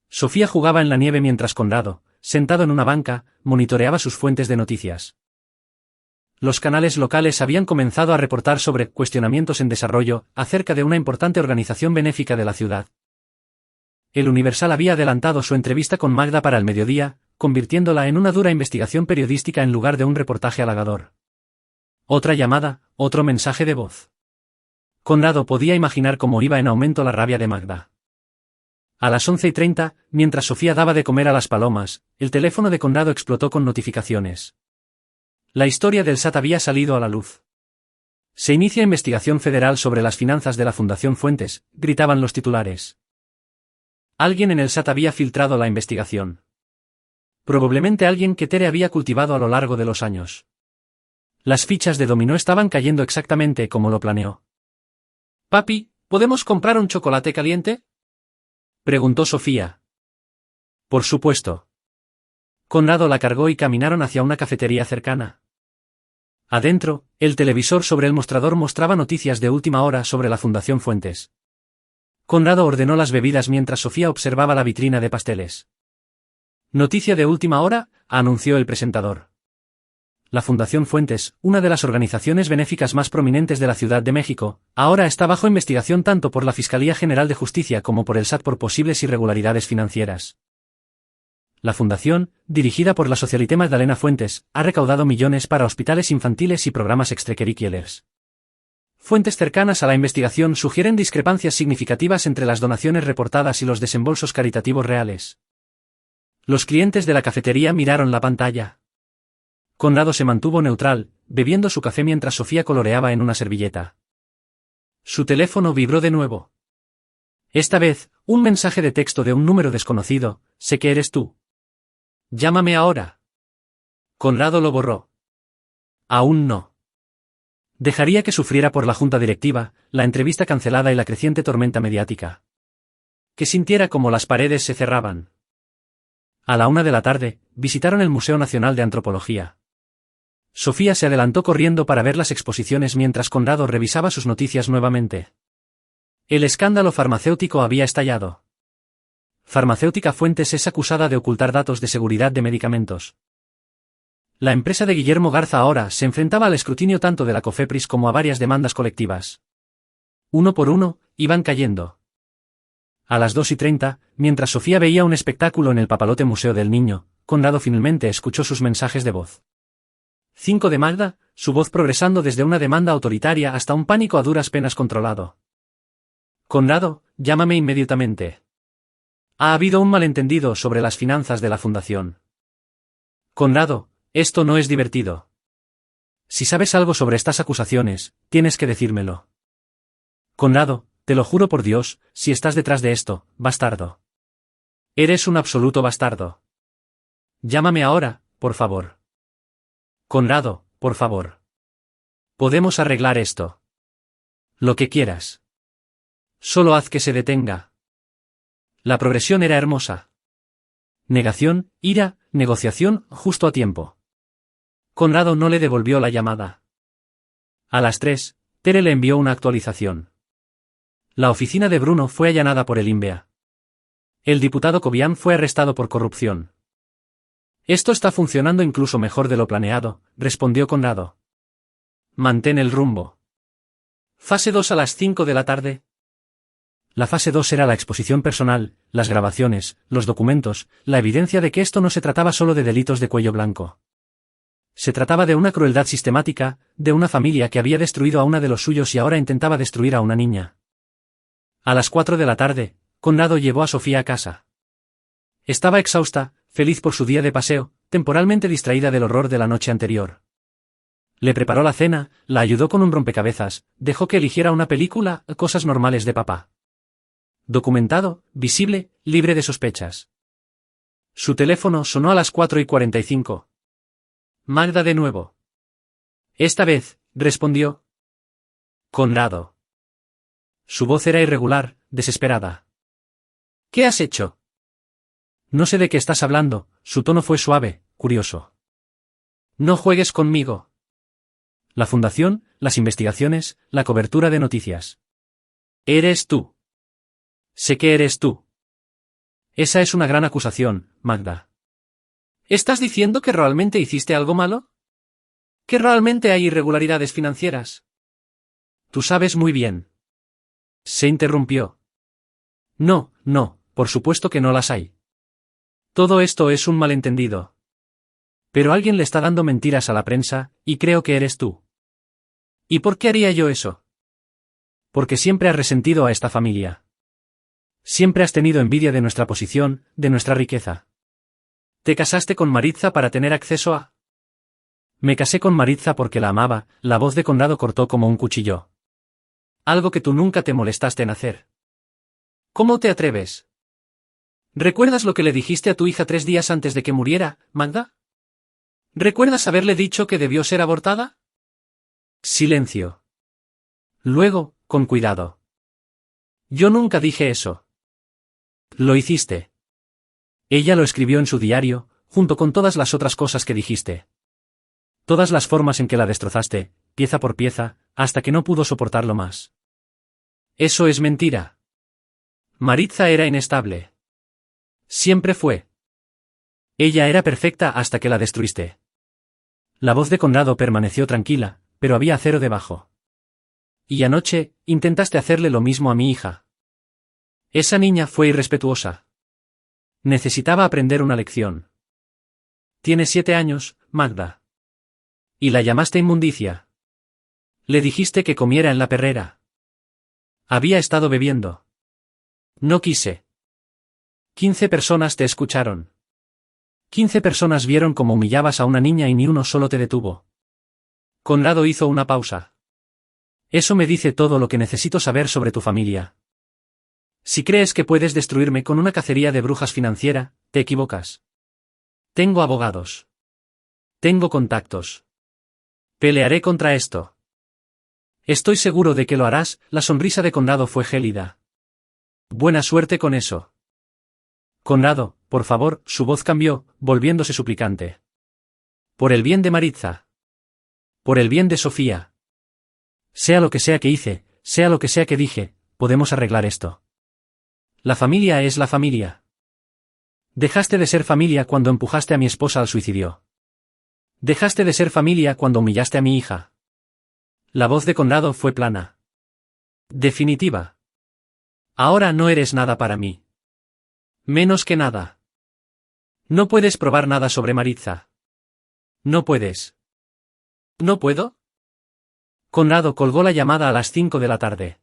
Sofía jugaba en la nieve mientras Conrado, sentado en una banca, monitoreaba sus fuentes de noticias. Los canales locales habían comenzado a reportar sobre cuestionamientos en desarrollo acerca de una importante organización benéfica de la ciudad. El Universal había adelantado su entrevista con Magda para el mediodía, convirtiéndola en una dura investigación periodística en lugar de un reportaje halagador. Otra llamada, otro mensaje de voz. Conrado podía imaginar cómo iba en aumento la rabia de Magda. A las 11:30, mientras Sofía daba de comer a las palomas, el teléfono de Conrado explotó con notificaciones. La historia del SAT había salido a la luz. Se inicia investigación federal sobre las finanzas de la Fundación Fuentes, gritaban los titulares. Alguien en el SAT había filtrado la investigación. Probablemente alguien que Tere había cultivado a lo largo de los años. Las fichas de dominó estaban cayendo exactamente como lo planeó. «Papi, ¿podemos comprar un chocolate caliente?», preguntó Sofía. Por supuesto. Conrado la cargó y caminaron hacia una cafetería cercana. Adentro, el televisor sobre el mostrador mostraba noticias de última hora sobre la Fundación Fuentes. Conrado ordenó las bebidas mientras Sofía observaba la vitrina de pasteles. Noticia de última hora, anunció el presentador. La Fundación Fuentes, una de las organizaciones benéficas más prominentes de la Ciudad de México, ahora está bajo investigación tanto por la Fiscalía General de Justicia como por el SAT por posibles irregularidades financieras. La fundación, dirigida por la socialité Magdalena Fuentes, ha recaudado millones para hospitales infantiles y programas extracurriculares. Fuentes cercanas a la investigación sugieren discrepancias significativas entre las donaciones reportadas y los desembolsos caritativos reales. Los clientes de la cafetería miraron la pantalla. Conrado se mantuvo neutral, bebiendo su café mientras Sofía coloreaba en una servilleta. Su teléfono vibró de nuevo. Esta vez, un mensaje de texto de un número desconocido: «Sé que eres tú. Llámame ahora». Conrado lo borró. Aún no. Dejaría que sufriera por la junta directiva, la entrevista cancelada y la creciente tormenta mediática. Que sintiera como las paredes se cerraban. A la 1 de la tarde, visitaron el Museo Nacional de Antropología. Sofía se adelantó corriendo para ver las exposiciones mientras Conrado revisaba sus noticias nuevamente. El escándalo farmacéutico había estallado. Farmacéutica Fuentes es acusada de ocultar datos de seguridad de medicamentos. La empresa de Guillermo Garza ahora se enfrentaba al escrutinio tanto de la COFEPRIS como a varias demandas colectivas. Uno por uno, iban cayendo. A las 2:30, mientras Sofía veía un espectáculo en el papalote Museo del Niño, Conrado finalmente escuchó sus mensajes de voz. 5 de Magda, su voz progresando desde una demanda autoritaria hasta un pánico a duras penas controlado. Conrado, llámame inmediatamente. Ha habido un malentendido sobre las finanzas de la fundación. Conrado, esto no es divertido. Si sabes algo sobre estas acusaciones, tienes que decírmelo. Conrado, te lo juro por Dios, si estás detrás de esto, bastardo. Eres un absoluto bastardo. Llámame ahora, por favor. Conrado, por favor. Podemos arreglar esto. Lo que quieras. Solo haz que se detenga. La progresión era hermosa. Negación, ira, negociación, justo a tiempo. Conrado no le devolvió la llamada. A las 3, Tere le envió una actualización. La oficina de Bruno fue allanada por el INVEA. El diputado Cobian fue arrestado por corrupción. Esto está funcionando incluso mejor de lo planeado, respondió Conrado. Mantén el rumbo. Fase 2 a las 5 de la tarde. La fase 2 era la exposición personal, las grabaciones, los documentos, la evidencia de que esto no se trataba solo de delitos de cuello blanco. Se trataba de una crueldad sistemática, de una familia que había destruido a una de los suyos y ahora intentaba destruir a una niña. A las 4 de la tarde, Conrado llevó a Sofía a casa. Estaba exhausta, feliz por su día de paseo, temporalmente distraída del horror de la noche anterior. Le preparó la cena, la ayudó con un rompecabezas, dejó que eligiera una película, cosas normales de papá. Documentado, visible, libre de sospechas. Su teléfono sonó a las 4:45. Magda de nuevo. Esta vez, respondió. Conrado. Su voz era irregular, desesperada. ¿Qué has hecho? No sé de qué estás hablando, su tono fue suave, curioso. No juegues conmigo. La fundación, las investigaciones, la cobertura de noticias. Eres tú. Sé que eres tú. Esa es una gran acusación, Magda. ¿Estás diciendo que realmente hiciste algo malo? ¿Que realmente hay irregularidades financieras? Tú sabes muy bien. Se interrumpió. No, por supuesto que no las hay. Todo esto es un malentendido. Pero alguien le está dando mentiras a la prensa, y creo que eres tú. ¿Y por qué haría yo eso? Porque siempre has resentido a esta familia. Siempre has tenido envidia de nuestra posición, de nuestra riqueza. ¿Te casaste con Maritza para tener acceso a...? Me casé con Maritza porque la amaba, la voz de Conrado cortó como un cuchillo. Algo que tú nunca te molestaste en hacer. ¿Cómo te atreves? ¿Recuerdas lo que le dijiste a tu hija 3 días antes de que muriera, Magda? ¿Recuerdas haberle dicho que debió ser abortada? Silencio. Luego, con cuidado. Yo nunca dije eso. Lo hiciste. Ella lo escribió en su diario, junto con todas las otras cosas que dijiste. Todas las formas en que la destrozaste, pieza por pieza, hasta que no pudo soportarlo más. Eso es mentira. Maritza era inestable. Siempre fue. Ella era perfecta hasta que la destruiste. La voz de Conrado permaneció tranquila, pero había acero debajo. Y anoche, intentaste hacerle lo mismo a mi hija. Esa niña fue irrespetuosa. Necesitaba aprender una lección. Tiene 7 años, Magda. Y la llamaste inmundicia. Le dijiste que comiera en la perrera. Había estado bebiendo. No quise. 15 personas te escucharon. 15 personas vieron cómo humillabas a una niña y ni uno solo te detuvo. Conrado hizo una pausa. Eso me dice todo lo que necesito saber sobre tu familia. Si crees que puedes destruirme con una cacería de brujas financiera, te equivocas. Tengo abogados. Tengo contactos. Pelearé contra esto. Estoy seguro de que lo harás, la sonrisa de Conrado fue gélida. Buena suerte con eso. Conrado, por favor, su voz cambió, volviéndose suplicante. Por el bien de Maritza. Por el bien de Sofía. Sea lo que sea que hice, sea lo que sea que dije, podemos arreglar esto. La familia es la familia. Dejaste de ser familia cuando empujaste a mi esposa al suicidio. Dejaste de ser familia cuando humillaste a mi hija. La voz de Conrado fue plana. Definitiva. Ahora no eres nada para mí. Menos que nada. No puedes probar nada sobre Maritza. No puedes. ¿No puedo? Conrado colgó la llamada a las 5 de la tarde.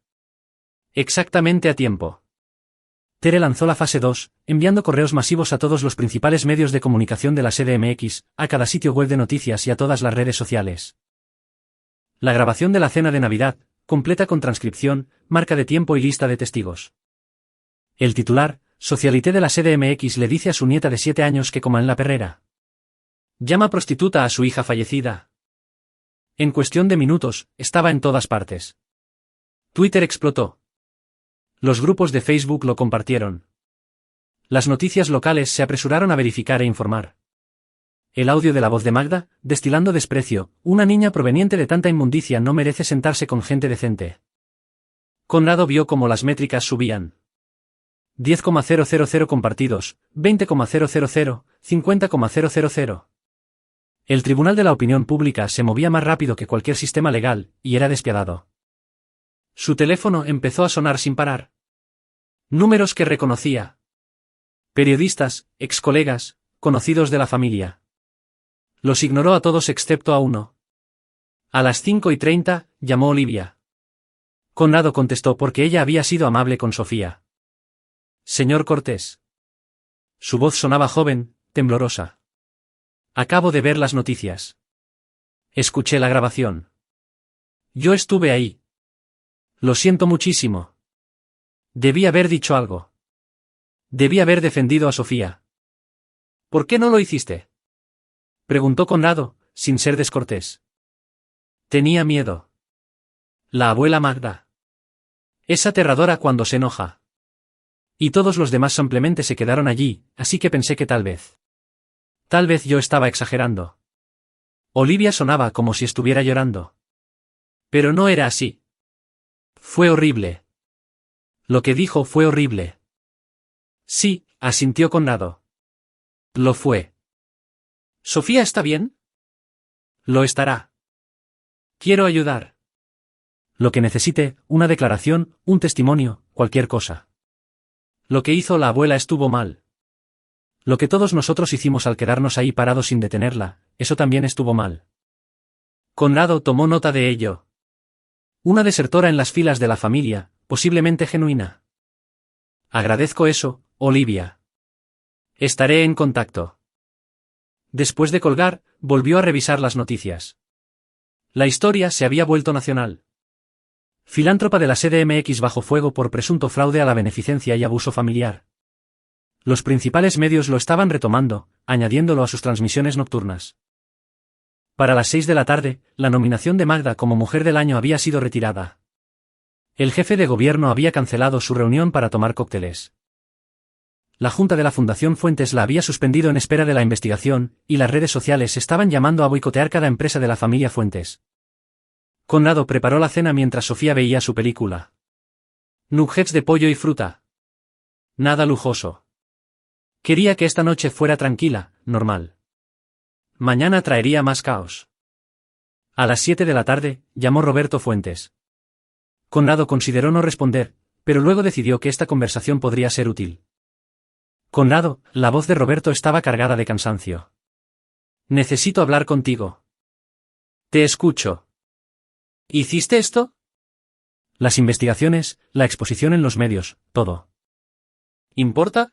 Exactamente a tiempo. Tere lanzó la fase 2, enviando correos masivos a todos los principales medios de comunicación de la CDMX, a cada sitio web de noticias y a todas las redes sociales. La grabación de la cena de Navidad, completa con transcripción, marca de tiempo y lista de testigos. El titular, Socialité de la CDMX, le dice a su nieta de 7 años que coma en la perrera. Llama prostituta a su hija fallecida. En cuestión de minutos, estaba en todas partes. Twitter explotó. Los grupos de Facebook lo compartieron. Las noticias locales se apresuraron a verificar e informar. El audio de la voz de Magda, destilando desprecio, una niña proveniente de tanta inmundicia no merece sentarse con gente decente. Conrado vio cómo las métricas subían. 10,000 compartidos, 20,000, 50,000. El Tribunal de la Opinión Pública se movía más rápido que cualquier sistema legal, y era despiadado. Su teléfono empezó a sonar sin parar. Números que reconocía. Periodistas, excolegas, conocidos de la familia. Los ignoró a todos excepto a uno. A las 5:30, llamó Olivia. Conrado contestó porque ella había sido amable con Sofía. Señor Cortés. Su voz sonaba joven, temblorosa. Acabo de ver las noticias. Escuché la grabación. Yo estuve ahí. Lo siento muchísimo. Debí haber dicho algo. Debí haber defendido a Sofía. ¿Por qué no lo hiciste? Preguntó Conrado, sin ser descortés. Tenía miedo. La abuela Magda. Es aterradora cuando se enoja. Y todos los demás simplemente se quedaron allí, así que pensé que tal vez yo estaba exagerando. Olivia sonaba como si estuviera llorando. Pero no era así. Fue horrible. Lo que dijo fue horrible. Sí, asintió Conrado. Lo fue. ¿Sofía está bien? Lo estará. Quiero ayudar. Lo que necesite, una declaración, un testimonio, cualquier cosa. Lo que hizo la abuela estuvo mal. Lo que todos nosotros hicimos al quedarnos ahí parados sin detenerla, eso también estuvo mal. Conrado tomó nota de ello. Una desertora en las filas de la familia, posiblemente genuina. Agradezco eso, Olivia. Estaré en contacto. Después de colgar, volvió a revisar las noticias. La historia se había vuelto nacional. Filántropa de la CDMX bajo fuego por presunto fraude a la beneficencia y abuso familiar. Los principales medios lo estaban retomando, añadiéndolo a sus transmisiones nocturnas. Para las 6 de la tarde, la nominación de Magda como Mujer del Año había sido retirada. El jefe de gobierno había cancelado su reunión para tomar cócteles. La Junta de la Fundación Fuentes la había suspendido en espera de la investigación, y las redes sociales estaban llamando a boicotear cada empresa de la familia Fuentes. Conrado preparó la cena mientras Sofía veía su película. Nuggets de pollo y fruta. Nada lujoso. Quería que esta noche fuera tranquila, normal. Mañana traería más caos. A las 7 de la tarde, llamó Roberto Fuentes. Conrado consideró no responder, pero luego decidió que esta conversación podría ser útil. Conrado, la voz de Roberto estaba cargada de cansancio. Necesito hablar contigo. Te escucho. ¿Hiciste esto? Las investigaciones, la exposición en los medios, todo. ¿Importa?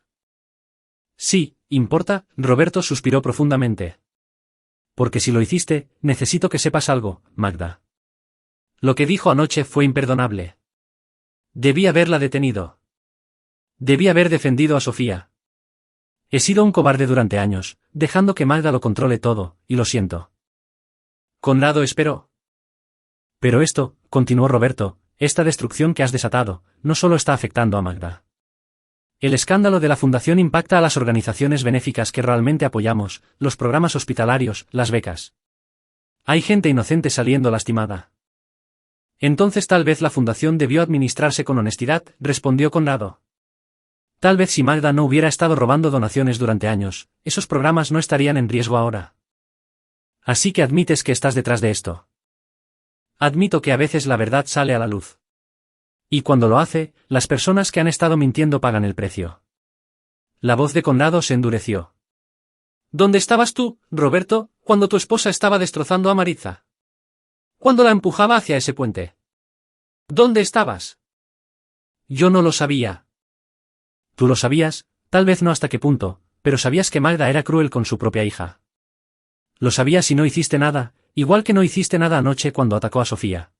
Sí, importa, Roberto suspiró profundamente. Porque si lo hiciste, necesito que sepas algo, Magda. Lo que dijo anoche fue imperdonable. Debí haberla detenido. Debí haber defendido a Sofía. He sido un cobarde durante años, dejando que Magda lo controle todo, y lo siento. Conrado esperó. Pero esto, continuó Roberto, esta destrucción que has desatado, no solo está afectando a Magda. El escándalo de la fundación impacta a las organizaciones benéficas que realmente apoyamos, los programas hospitalarios, las becas. Hay gente inocente saliendo lastimada. Entonces tal vez la fundación debió administrarse con honestidad, respondió Conrado. Tal vez si Magda no hubiera estado robando donaciones durante años, esos programas no estarían en riesgo ahora. Así que admites que estás detrás de esto. Admito que a veces la verdad sale a la luz. Y cuando lo hace, las personas que han estado mintiendo pagan el precio. La voz de Conrado se endureció. ¿Dónde estabas tú, Roberto, cuando tu esposa estaba destrozando a Maritza? Cuando la empujaba hacia ese puente. ¿Dónde estabas? Yo no lo sabía. Tú lo sabías, tal vez no hasta qué punto, pero sabías que Magda era cruel con su propia hija. Lo sabías y no hiciste nada, igual que no hiciste nada anoche cuando atacó a Sofía.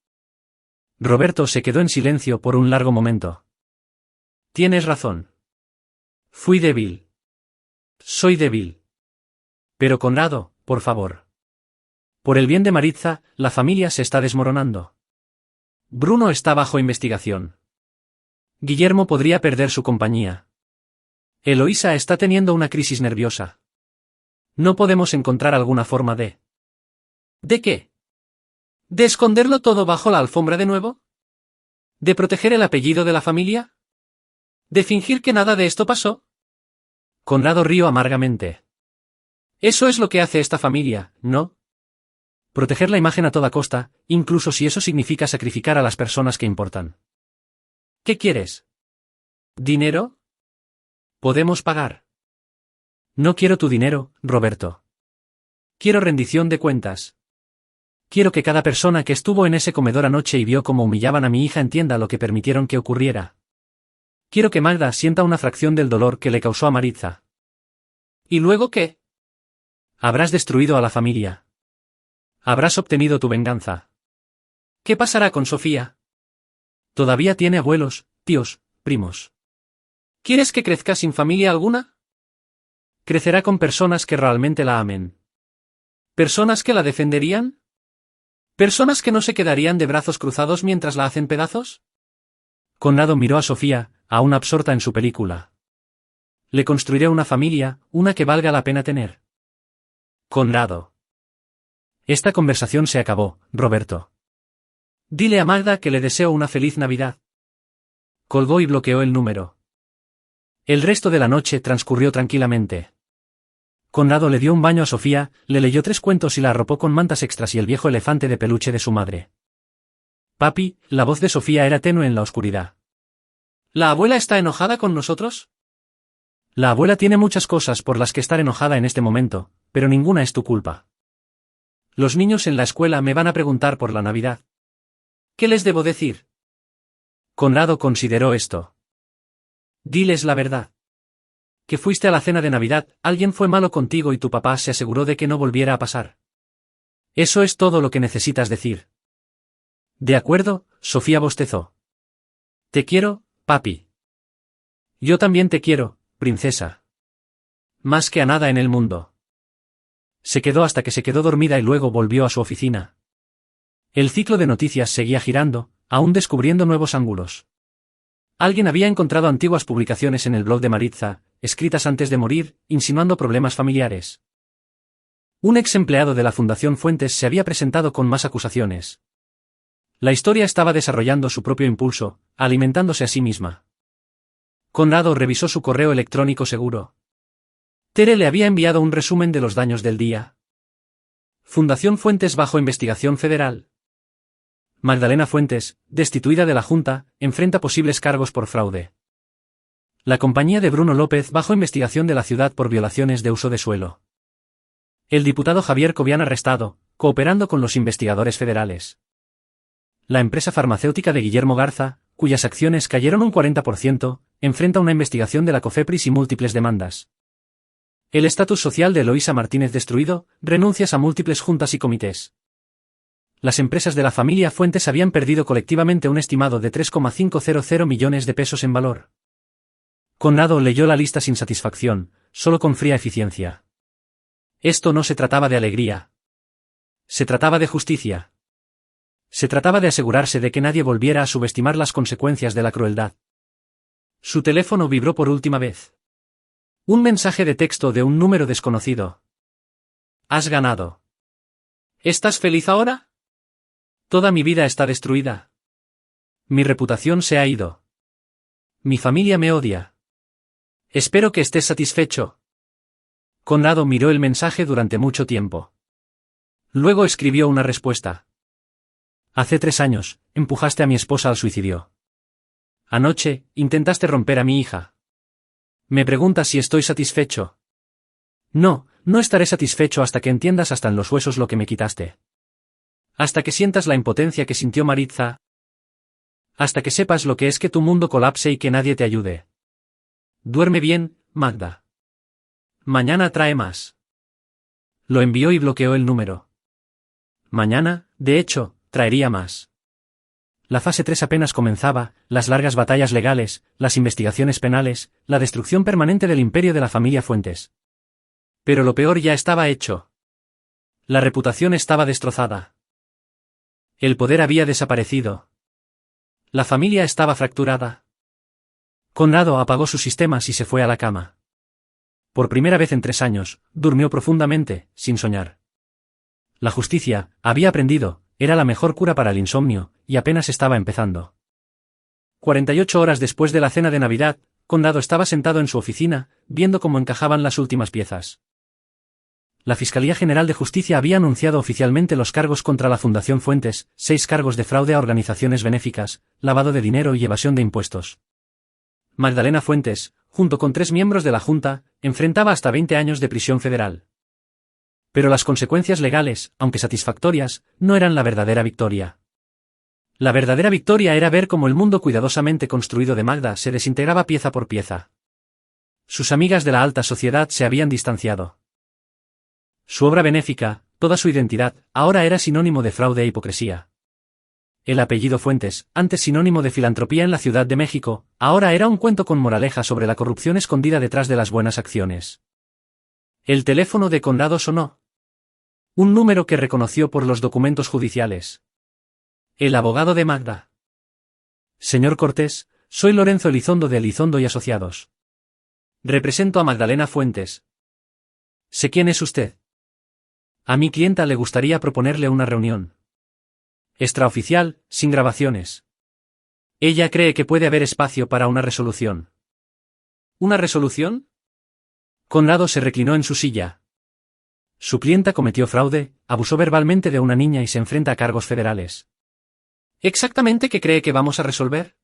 Roberto se quedó en silencio por un largo momento. Tienes razón. Fui débil. Soy débil. Pero Conrado, por favor. Por el bien de Maritza, la familia se está desmoronando. Bruno está bajo investigación. Guillermo podría perder su compañía. Eloísa está teniendo una crisis nerviosa. No podemos encontrar alguna forma de... ¿De qué? ¿De esconderlo todo bajo la alfombra de nuevo? ¿De proteger el apellido de la familia? ¿De fingir que nada de esto pasó? Conrado rió amargamente. Eso es lo que hace esta familia, ¿no? Proteger la imagen a toda costa, incluso si eso significa sacrificar a las personas que importan. ¿Qué quieres? ¿Dinero? Podemos pagar. No quiero tu dinero, Roberto. Quiero rendición de cuentas. Quiero que cada persona que estuvo en ese comedor anoche y vio cómo humillaban a mi hija entienda lo que permitieron que ocurriera. Quiero que Magda sienta una fracción del dolor que le causó a Maritza. ¿Y luego qué? Habrás destruido a la familia. Habrás obtenido tu venganza. ¿Qué pasará con Sofía? Todavía tiene abuelos, tíos, primos. ¿Quieres que crezca sin familia alguna? Crecerá con personas que realmente la amen. ¿Personas que la defenderían? ¿Personas que no se quedarían de brazos cruzados mientras la hacen pedazos? Conrado miró a Sofía, aún absorta en su película. Le construiré una familia, una que valga la pena tener. Conrado. Esta conversación se acabó, Roberto. Dile a Magda que le deseo una feliz Navidad. Colgó y bloqueó el número. El resto de la noche transcurrió tranquilamente. Conrado le dio un baño a Sofía, le leyó 3 cuentos y la arropó con mantas extras y el viejo elefante de peluche de su madre. Papi, la voz de Sofía era tenue en la oscuridad. ¿La abuela está enojada con nosotros? La abuela tiene muchas cosas por las que estar enojada en este momento, pero ninguna es tu culpa. Los niños en la escuela me van a preguntar por la Navidad. ¿Qué les debo decir? Conrado consideró esto. Diles la verdad. Que fuiste a la cena de Navidad, alguien fue malo contigo y tu papá se aseguró de que no volviera a pasar. Eso es todo lo que necesitas decir. De acuerdo, Sofía bostezó. Te quiero, papi. Yo también te quiero, princesa. Más que a nada en el mundo. Se quedó hasta que se quedó dormida y luego volvió a su oficina. El ciclo de noticias seguía girando, aún descubriendo nuevos ángulos. Alguien había encontrado antiguas publicaciones en el blog de Maritza, escritas antes de morir, insinuando problemas familiares. Un ex empleado de la Fundación Fuentes se había presentado con más acusaciones. La historia estaba desarrollando su propio impulso, alimentándose a sí misma. Conrado revisó su correo electrónico seguro. Tere le había enviado un resumen de los daños del día. Fundación Fuentes bajo investigación federal. Magdalena Fuentes, destituida de la Junta, enfrenta posibles cargos por fraude. La compañía de Bruno López bajo investigación de la ciudad por violaciones de uso de suelo. El diputado Javier Cobian arrestado, cooperando con los investigadores federales. La empresa farmacéutica de Guillermo Garza, cuyas acciones cayeron un 40%, enfrenta una investigación de la COFEPRIS y múltiples demandas. El estatus social de Eloísa Martínez destruido, renuncias a múltiples juntas y comités. Las empresas de la familia Fuentes habían perdido colectivamente un estimado de 3,500 millones de pesos en valor. Conrado leyó la lista sin satisfacción, solo con fría eficiencia. Esto no se trataba de alegría. Se trataba de justicia. Se trataba de asegurarse de que nadie volviera a subestimar las consecuencias de la crueldad. Su teléfono vibró por última vez. Un mensaje de texto de un número desconocido. Has ganado. ¿Estás feliz ahora? Toda mi vida está destruida. Mi reputación se ha ido. Mi familia me odia. Espero que estés satisfecho. Conrado miró el mensaje durante mucho tiempo. Luego escribió una respuesta. Hace 3 años, empujaste a mi esposa al suicidio. Anoche, intentaste romper a mi hija. Me preguntas si estoy satisfecho. No, no estaré satisfecho hasta que entiendas hasta en los huesos lo que me quitaste. Hasta que sientas la impotencia que sintió Maritza. Hasta que sepas lo que es que tu mundo colapse y que nadie te ayude. Duerme bien, Magda. Mañana trae más. Lo envió y bloqueó el número. Mañana, de hecho, traería más. La fase 3 apenas comenzaba, las largas batallas legales, las investigaciones penales, la destrucción permanente del imperio de la familia Fuentes. Pero lo peor ya estaba hecho. La reputación estaba destrozada. El poder había desaparecido. La familia estaba fracturada. Conrado apagó sus sistemas y se fue a la cama. Por primera vez en 3 años, durmió profundamente, sin soñar. La justicia, había aprendido, era la mejor cura para el insomnio, y apenas estaba empezando. 48 horas después de la cena de Navidad, Conrado estaba sentado en su oficina, viendo cómo encajaban las últimas piezas. La Fiscalía General de Justicia había anunciado oficialmente los cargos contra la Fundación Fuentes, 6 cargos de fraude a organizaciones benéficas, lavado de dinero y evasión de impuestos. Magdalena Fuentes, junto con 3 miembros de la Junta, enfrentaba hasta 20 años de prisión federal. Pero las consecuencias legales, aunque satisfactorias, no eran la verdadera victoria. La verdadera victoria era ver cómo el mundo cuidadosamente construido de Magda se desintegraba pieza por pieza. Sus amigas de la alta sociedad se habían distanciado. Su obra benéfica, toda su identidad, ahora era sinónimo de fraude e hipocresía. El apellido Fuentes, antes sinónimo de filantropía en la Ciudad de México, ahora era un cuento con moraleja sobre la corrupción escondida detrás de las buenas acciones. El teléfono de Conrado sonó. Un número que reconoció por los documentos judiciales. El abogado de Magda. Señor Cortés, soy Lorenzo Elizondo de Elizondo y Asociados. Represento a Magdalena Fuentes. Sé quién es usted. A mi clienta le gustaría proponerle una reunión. Extraoficial, sin grabaciones. Ella cree que puede haber espacio para una resolución. ¿Una resolución? Conrado se reclinó en su silla. Su clienta cometió fraude, abusó verbalmente de una niña y se enfrenta a cargos federales. ¿Exactamente qué cree que vamos a resolver?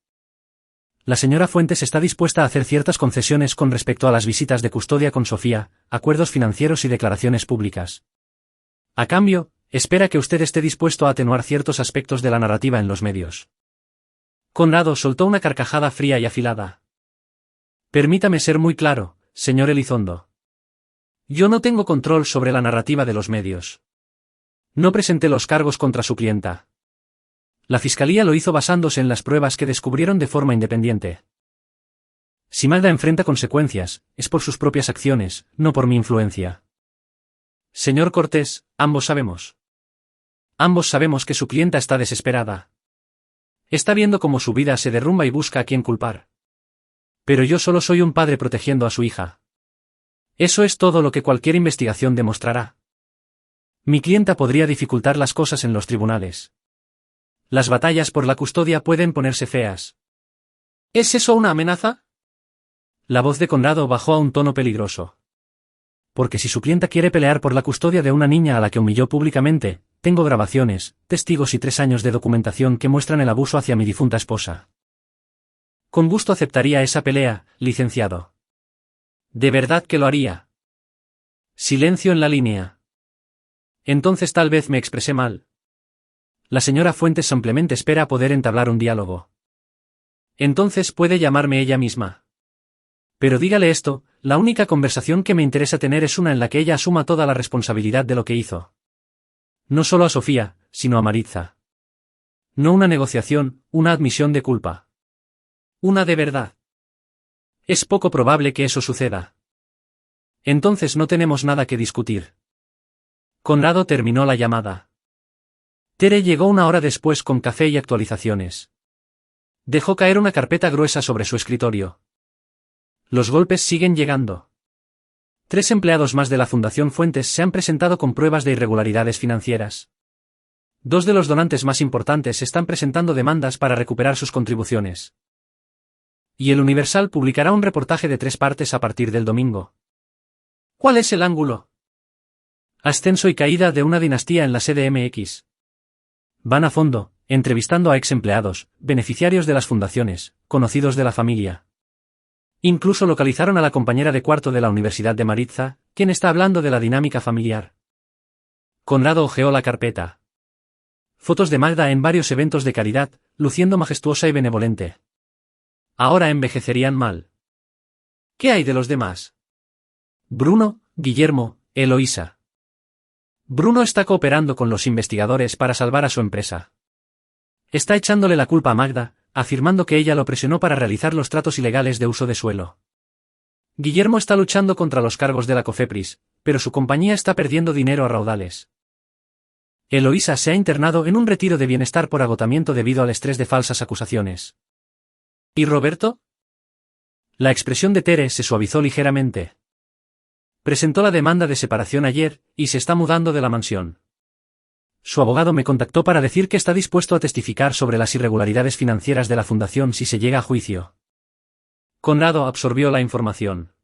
La señora Fuentes está dispuesta a hacer ciertas concesiones con respecto a las visitas de custodia con Sofía, acuerdos financieros y declaraciones públicas. A cambio, espera que usted esté dispuesto a atenuar ciertos aspectos de la narrativa en los medios. Conrado soltó una carcajada fría y afilada. Permítame ser muy claro, señor Elizondo. Yo no tengo control sobre la narrativa de los medios. No presenté los cargos contra su clienta. La fiscalía lo hizo basándose en las pruebas que descubrieron de forma independiente. Si Magda enfrenta consecuencias, es por sus propias acciones, no por mi influencia. Señor Cortés, ambos sabemos. Ambos sabemos que su clienta está desesperada. Está viendo cómo su vida se derrumba y busca a quién culpar. Pero yo solo soy un padre protegiendo a su hija. Eso es todo lo que cualquier investigación demostrará. Mi clienta podría dificultar las cosas en los tribunales. Las batallas por la custodia pueden ponerse feas. ¿Es eso una amenaza? La voz de Conrado bajó a un tono peligroso. Porque si su clienta quiere pelear por la custodia de una niña a la que humilló públicamente, tengo grabaciones, testigos y 3 años de documentación que muestran el abuso hacia mi difunta esposa. Con gusto aceptaría esa pelea, licenciado. ¿De verdad que lo haría? Silencio en la línea. Entonces tal vez me expresé mal. La señora Fuentes simplemente espera poder entablar un diálogo. Entonces puede llamarme ella misma. Pero dígale esto, la única conversación que me interesa tener es una en la que ella asuma toda la responsabilidad de lo que hizo. No solo a Sofía, sino a Maritza. No una negociación, una admisión de culpa. Una de verdad. Es poco probable que eso suceda. Entonces no tenemos nada que discutir. Conrado terminó la llamada. Tere llegó 1 hora después con café y actualizaciones. Dejó caer una carpeta gruesa sobre su escritorio. Los golpes siguen llegando. 3 empleados más de la Fundación Fuentes se han presentado con pruebas de irregularidades financieras. 2 de los donantes más importantes están presentando demandas para recuperar sus contribuciones. Y el Universal publicará un reportaje de 3 partes a partir del domingo. ¿Cuál es el ángulo? Ascenso y caída de una dinastía en la CDMX. Van a fondo, entrevistando a ex empleados, beneficiarios de las fundaciones, conocidos de la familia. Incluso localizaron a la compañera de cuarto de la Universidad de Maritza, quien está hablando de la dinámica familiar. Conrado hojeó la carpeta. Fotos de Magda en varios eventos de caridad, luciendo majestuosa y benevolente. Ahora envejecerían mal. ¿Qué hay de los demás? Bruno, Guillermo, Eloísa. Bruno está cooperando con los investigadores para salvar a su empresa. Está echándole la culpa a Magda, afirmando que ella lo presionó para realizar los tratos ilegales de uso de suelo. Guillermo está luchando contra los cargos de la COFEPRIS, pero su compañía está perdiendo dinero a raudales. Eloísa se ha internado en un retiro de bienestar por agotamiento debido al estrés de falsas acusaciones. ¿Y Roberto? La expresión de Tere se suavizó ligeramente. Presentó la demanda de separación ayer, y se está mudando de la mansión. Su abogado me contactó para decir que está dispuesto a testificar sobre las irregularidades financieras de la fundación si se llega a juicio. Conrado absorbió la información.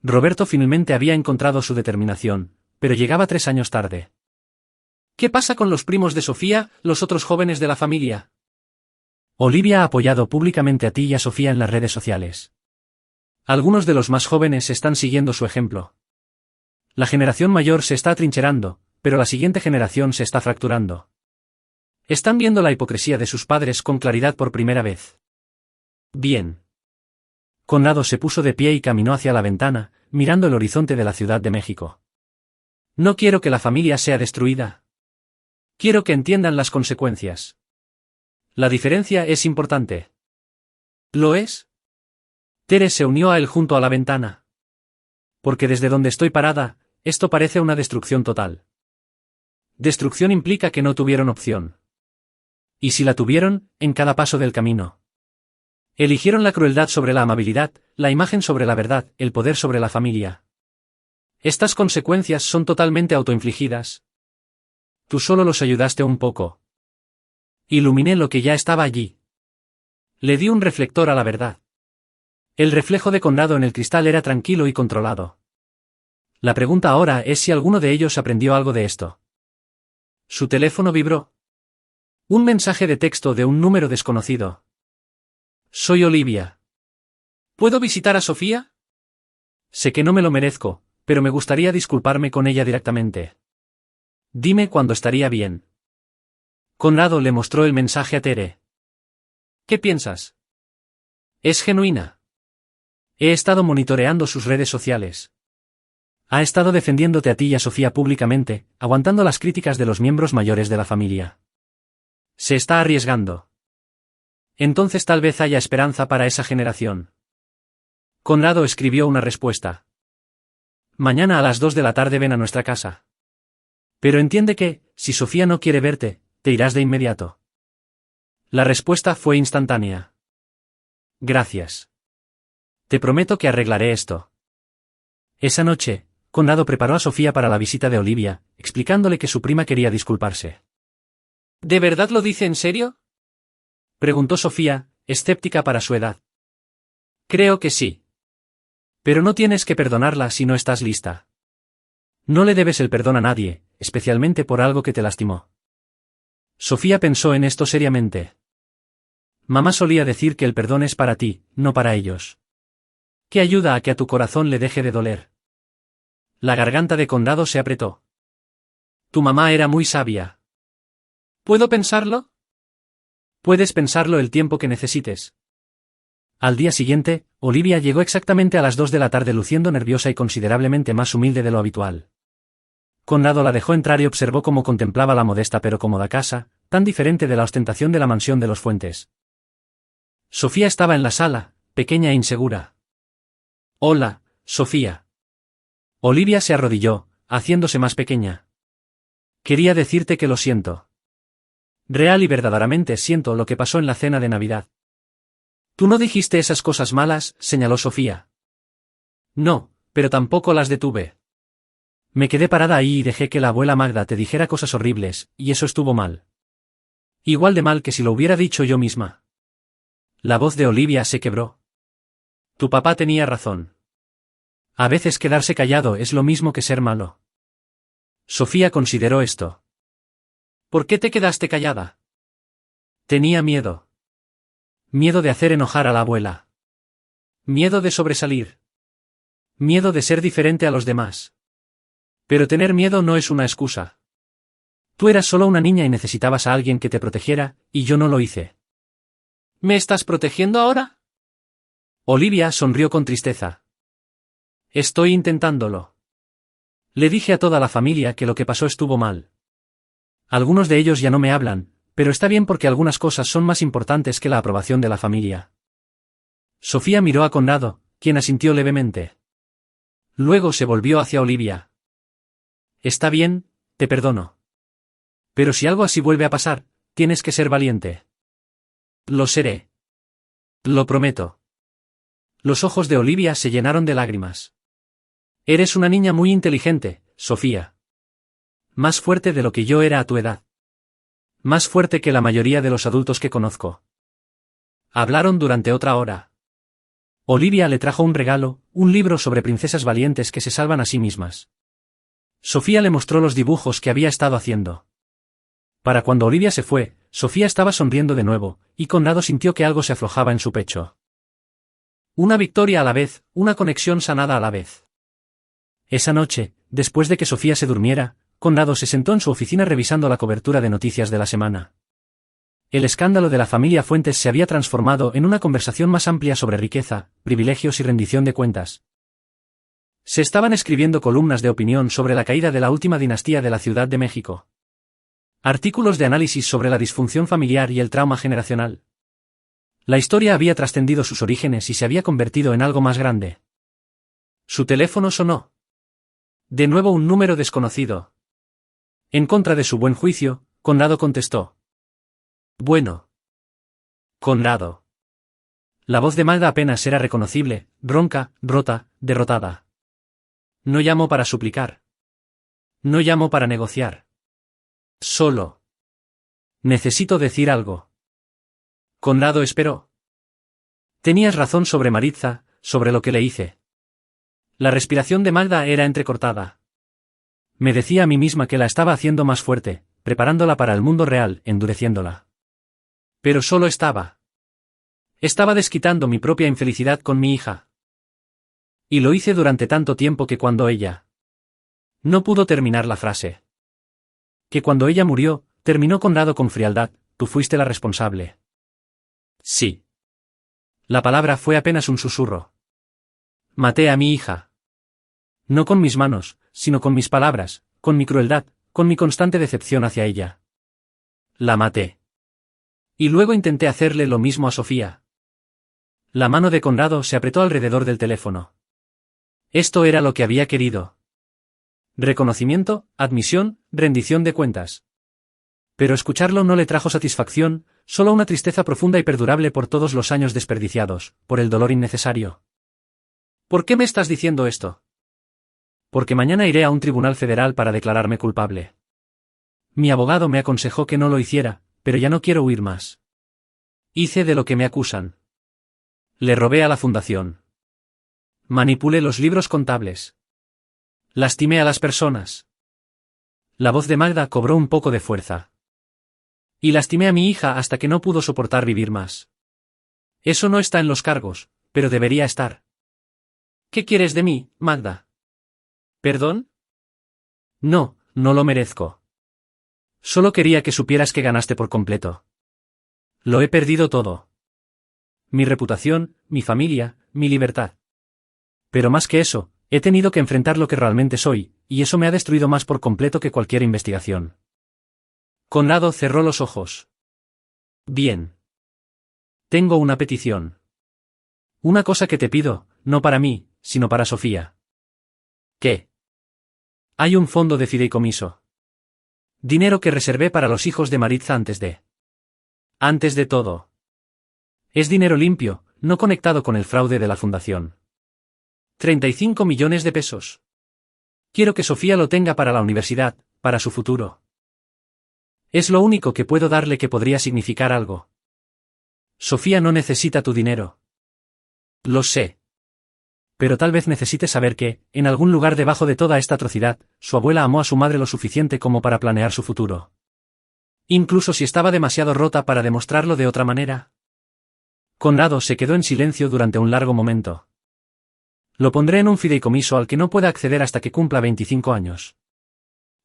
Roberto finalmente había encontrado su determinación, pero llegaba 3 años tarde. ¿Qué pasa con los primos de Sofía, los otros jóvenes de la familia? Olivia ha apoyado públicamente a ti y a Sofía en las redes sociales. Algunos de los más jóvenes están siguiendo su ejemplo. La generación mayor se está atrincherando, pero la siguiente generación se está fracturando. Están viendo la hipocresía de sus padres con claridad por primera vez. Bien. Conrado se puso de pie y caminó hacia la ventana, mirando el horizonte de la Ciudad de México. No quiero que la familia sea destruida. Quiero que entiendan las consecuencias. La diferencia es importante. ¿Lo es? Tere se unió a él junto a la ventana. Porque desde donde estoy parada, esto parece una destrucción total. Destrucción implica que no tuvieron opción. Y si la tuvieron, en cada paso del camino. Eligieron la crueldad sobre la amabilidad, la imagen sobre la verdad, el poder sobre la familia. Estas consecuencias son totalmente autoinfligidas. Tú solo los ayudaste un poco. Iluminé lo que ya estaba allí. Le di un reflector a la verdad. El reflejo de Conrado en el cristal era tranquilo y controlado. La pregunta ahora es si alguno de ellos aprendió algo de esto. Su teléfono vibró. Un mensaje de texto de un número desconocido. Soy Olivia. ¿Puedo visitar a Sofía? Sé que no me lo merezco, pero me gustaría disculparme con ella directamente. Dime cuándo estaría bien. Conrado le mostró el mensaje a Tere. ¿Qué piensas? Es genuina. He estado monitoreando sus redes sociales. Ha estado defendiéndote a ti y a Sofía públicamente, aguantando las críticas de los miembros mayores de la familia. Se está arriesgando. Entonces tal vez haya esperanza para esa generación. Conrado escribió una respuesta. Mañana a las 2 de la tarde ven a nuestra casa. Pero entiende que, si Sofía no quiere verte, te irás de inmediato. La respuesta fue instantánea. Gracias. Te prometo que arreglaré esto. Esa noche, Conrado preparó a Sofía para la visita de Olivia, explicándole que su prima quería disculparse. ¿De verdad lo dice en serio? Preguntó Sofía, escéptica para su edad. Creo que sí. Pero no tienes que perdonarla si no estás lista. No le debes el perdón a nadie, especialmente por algo que te lastimó. Sofía pensó en esto seriamente. Mamá solía decir que el perdón es para ti, no para ellos. Que ayuda a que a tu corazón le deje de doler. La garganta de Conrado se apretó. Tu mamá era muy sabia. ¿Puedo pensarlo? Puedes pensarlo el tiempo que necesites. Al día siguiente, Olivia llegó exactamente a las 2 de la tarde luciendo nerviosa y considerablemente más humilde de lo habitual. Conrado la dejó entrar y observó cómo contemplaba la modesta pero cómoda casa, tan diferente de la ostentación de la mansión de los Fuentes. Sofía estaba en la sala, pequeña e insegura. Hola, Sofía. Olivia se arrodilló, haciéndose más pequeña. Quería decirte que lo siento. Real y verdaderamente siento lo que pasó en la cena de Navidad. Tú no dijiste esas cosas malas, señaló Sofía. No, pero tampoco las detuve. Me quedé parada ahí y dejé que la abuela Magda te dijera cosas horribles, y eso estuvo mal. Igual de mal que si lo hubiera dicho yo misma. La voz de Olivia se quebró. Tu papá tenía razón. A veces quedarse callado es lo mismo que ser malo. Sofía consideró esto. ¿Por qué te quedaste callada? Tenía miedo. Miedo de hacer enojar a la abuela. Miedo de sobresalir. Miedo de ser diferente a los demás. Pero tener miedo no es una excusa. Tú eras solo una niña y necesitabas a alguien que te protegiera, y yo no lo hice. ¿Me estás protegiendo ahora? Olivia sonrió con tristeza. Estoy intentándolo. Le dije a toda la familia que lo que pasó estuvo mal. Algunos de ellos ya no me hablan, pero está bien porque algunas cosas son más importantes que la aprobación de la familia. Sofía miró a Conrado, quien asintió levemente. Luego se volvió hacia Olivia. Está bien, te perdono. Pero si algo así vuelve a pasar, tienes que ser valiente. Lo seré. Lo prometo. Los ojos de Olivia se llenaron de lágrimas. Eres una niña muy inteligente, Sofía. Más fuerte de lo que yo era a tu edad. Más fuerte que la mayoría de los adultos que conozco. Hablaron durante otra hora. Olivia le trajo un regalo, un libro sobre princesas valientes que se salvan a sí mismas. Sofía le mostró los dibujos que había estado haciendo. Para cuando Olivia se fue, Sofía estaba sonriendo de nuevo, y Conrado sintió que algo se aflojaba en su pecho. Una victoria a la vez, una conexión sanada a la vez. Esa noche, después de que Sofía se durmiera, Conrado se sentó en su oficina revisando la cobertura de noticias de la semana. El escándalo de la familia Fuentes se había transformado en una conversación más amplia sobre riqueza, privilegios y rendición de cuentas. Se estaban escribiendo columnas de opinión sobre la caída de la última dinastía de la Ciudad de México. Artículos de análisis sobre la disfunción familiar y el trauma generacional. La historia había trascendido sus orígenes y se había convertido en algo más grande. Su teléfono sonó. De nuevo un número desconocido. En contra de su buen juicio, Conrado contestó. Bueno. Conrado. La voz de Magda apenas era reconocible, ronca, rota, derrotada. No llamó para suplicar. No llamó para negociar. Solo. Necesito decir algo. Conrado esperó. Tenías razón sobre Maritza, sobre lo que le hice. La respiración de Magda era entrecortada. Me decía a mí misma que la estaba haciendo más fuerte, preparándola para el mundo real, endureciéndola. Pero solo estaba. Estaba desquitando mi propia infelicidad con mi hija. Y lo hice durante tanto tiempo que cuando ella... No pudo terminar la frase. Que cuando ella murió, terminó Conrado con frialdad, tú fuiste la responsable. Sí. La palabra fue apenas un susurro. Maté a mi hija. No con mis manos, sino con mis palabras, con mi crueldad, con mi constante decepción hacia ella. La maté. Y luego intenté hacerle lo mismo a Sofía. La mano de Conrado se apretó alrededor del teléfono. Esto era lo que había querido. Reconocimiento, admisión, rendición de cuentas. Pero escucharlo no le trajo satisfacción, solo una tristeza profunda y perdurable por todos los años desperdiciados, por el dolor innecesario. ¿Por qué me estás diciendo esto? Porque mañana iré a un tribunal federal para declararme culpable. Mi abogado me aconsejó que no lo hiciera, pero ya no quiero huir más. Hice de lo que me acusan. Le robé a la fundación. Manipulé los libros contables. Lastimé a las personas. La voz de Magda cobró un poco de fuerza. Y lastimé a mi hija hasta que no pudo soportar vivir más. Eso no está en los cargos, pero debería estar. ¿Qué quieres de mí, Magda? ¿Perdón? No, no lo merezco. Solo quería que supieras que ganaste por completo. Lo he perdido todo. Mi reputación, mi familia, mi libertad. Pero más que eso, he tenido que enfrentar lo que realmente soy, y eso me ha destruido más por completo que cualquier investigación. Conrado cerró los ojos. Bien. Tengo una petición. Una cosa que te pido, no para mí, sino para Sofía. ¿Qué? Hay un fondo de fideicomiso. Dinero que reservé para los hijos de Maritza antes de... Antes de todo. Es dinero limpio, no conectado con el fraude de la fundación. 35 millones de pesos. Quiero que Sofía lo tenga para la universidad, para su futuro. Es lo único que puedo darle que podría significar algo. Sofía no necesita tu dinero. Lo sé. Pero tal vez necesite saber que, en algún lugar debajo de toda esta atrocidad, su abuela amó a su madre lo suficiente como para planear su futuro. Incluso si estaba demasiado rota para demostrarlo de otra manera. Conrado se quedó en silencio durante un largo momento. Lo pondré en un fideicomiso al que no pueda acceder hasta que cumpla 25 años.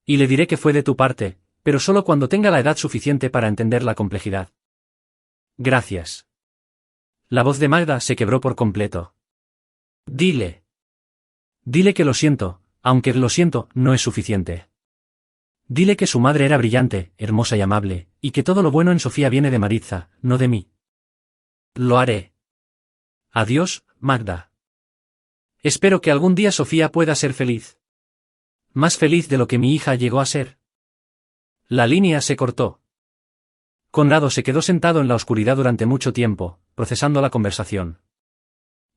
Y le diré que fue de tu parte, pero solo cuando tenga la edad suficiente para entender la complejidad. Gracias. La voz de Magda se quebró por completo. Dile. Dile que lo siento, aunque lo siento no es suficiente. Dile que su madre era brillante, hermosa y amable, y que todo lo bueno en Sofía viene de Maritza, no de mí. Lo haré. Adiós, Magda. Espero que algún día Sofía pueda ser feliz. Más feliz de lo que mi hija llegó a ser. La línea se cortó. Conrado se quedó sentado en la oscuridad durante mucho tiempo, procesando la conversación.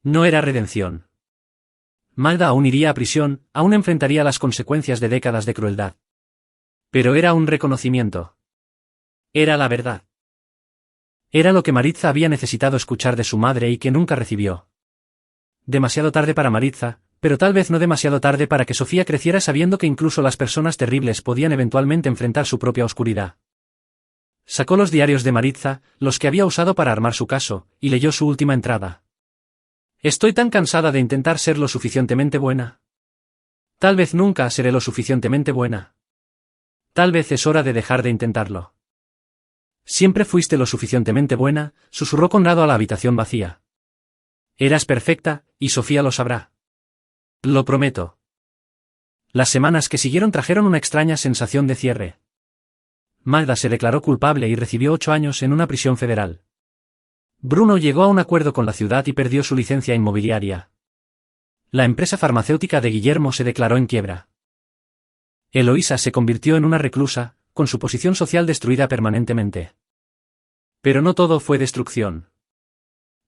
No era redención. Magda aún iría a prisión, aún enfrentaría las consecuencias de décadas de crueldad. Pero era un reconocimiento. Era la verdad. Era lo que Maritza había necesitado escuchar de su madre y que nunca recibió. Demasiado tarde para Maritza, pero tal vez no demasiado tarde para que Sofía creciera sabiendo que incluso las personas terribles podían eventualmente enfrentar su propia oscuridad. Sacó los diarios de Maritza, los que había usado para armar su caso, y leyó su última entrada. Estoy tan cansada de intentar ser lo suficientemente buena. Tal vez nunca seré lo suficientemente buena. Tal vez es hora de dejar de intentarlo. Siempre fuiste lo suficientemente buena, susurró Conrado a la habitación vacía. Eras perfecta, y Sofía lo sabrá. Lo prometo. Las semanas que siguieron trajeron una extraña sensación de cierre. Magda se declaró culpable y recibió 8 años en una prisión federal. Bruno llegó a un acuerdo con la ciudad y perdió su licencia inmobiliaria. La empresa farmacéutica de Guillermo se declaró en quiebra. Eloísa se convirtió en una reclusa, con su posición social destruida permanentemente. Pero no todo fue destrucción.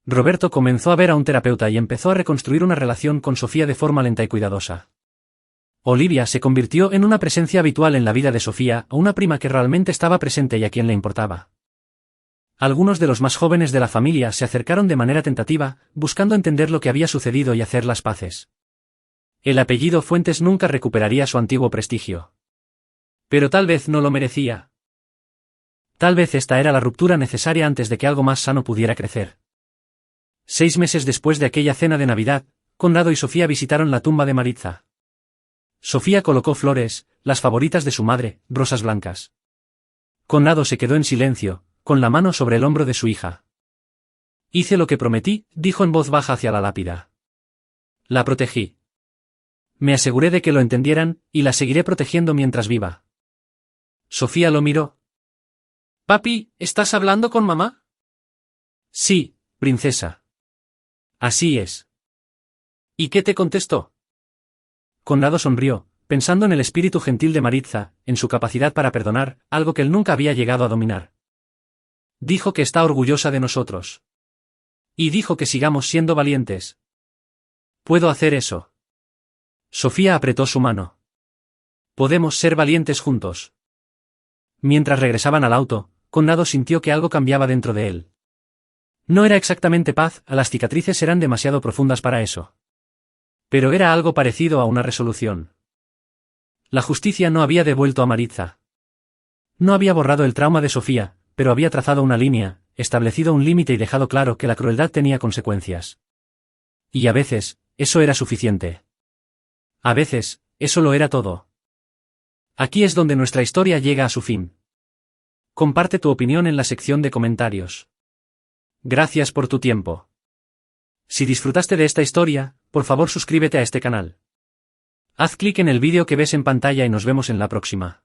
Roberto comenzó a ver a un terapeuta y empezó a reconstruir una relación con Sofía de forma lenta y cuidadosa. Olivia se convirtió en una presencia habitual en la vida de Sofía, una prima que realmente estaba presente y a quien le importaba. Algunos de los más jóvenes de la familia se acercaron de manera tentativa, buscando entender lo que había sucedido y hacer las paces. El apellido Fuentes nunca recuperaría su antiguo prestigio. Pero tal vez no lo merecía. Tal vez esta era la ruptura necesaria antes de que algo más sano pudiera crecer. 6 meses después de aquella cena de Navidad, Conrado y Sofía visitaron la tumba de Maritza. Sofía colocó flores, las favoritas de su madre, rosas blancas. Conrado se quedó en silencio, con la mano sobre el hombro de su hija. Hice lo que prometí, dijo en voz baja hacia la lápida. La protegí. Me aseguré de que lo entendieran, y la seguiré protegiendo mientras viva. Sofía lo miró. Papi, ¿estás hablando con mamá? Sí, princesa. Así es. ¿Y qué te contestó? Conrado sonrió, pensando en el espíritu gentil de Maritza, en su capacidad para perdonar, algo que él nunca había llegado a dominar. Dijo que está orgullosa de nosotros. Y dijo que sigamos siendo valientes. ¿Puedo hacer eso? Sofía apretó su mano. Podemos ser valientes juntos. Mientras regresaban al auto, Conrado sintió que algo cambiaba dentro de él. No era exactamente paz, las cicatrices eran demasiado profundas para eso. Pero era algo parecido a una resolución. La justicia no había devuelto a Maritza. No había borrado el trauma de Sofía, pero había trazado una línea, establecido un límite y dejado claro que la crueldad tenía consecuencias. Y a veces, eso era suficiente. A veces, eso lo era todo. Aquí es donde nuestra historia llega a su fin. Comparte tu opinión en la sección de comentarios. Gracias por tu tiempo. Si disfrutaste de esta historia, por favor suscríbete a este canal. Haz clic en el vídeo que ves en pantalla y nos vemos en la próxima.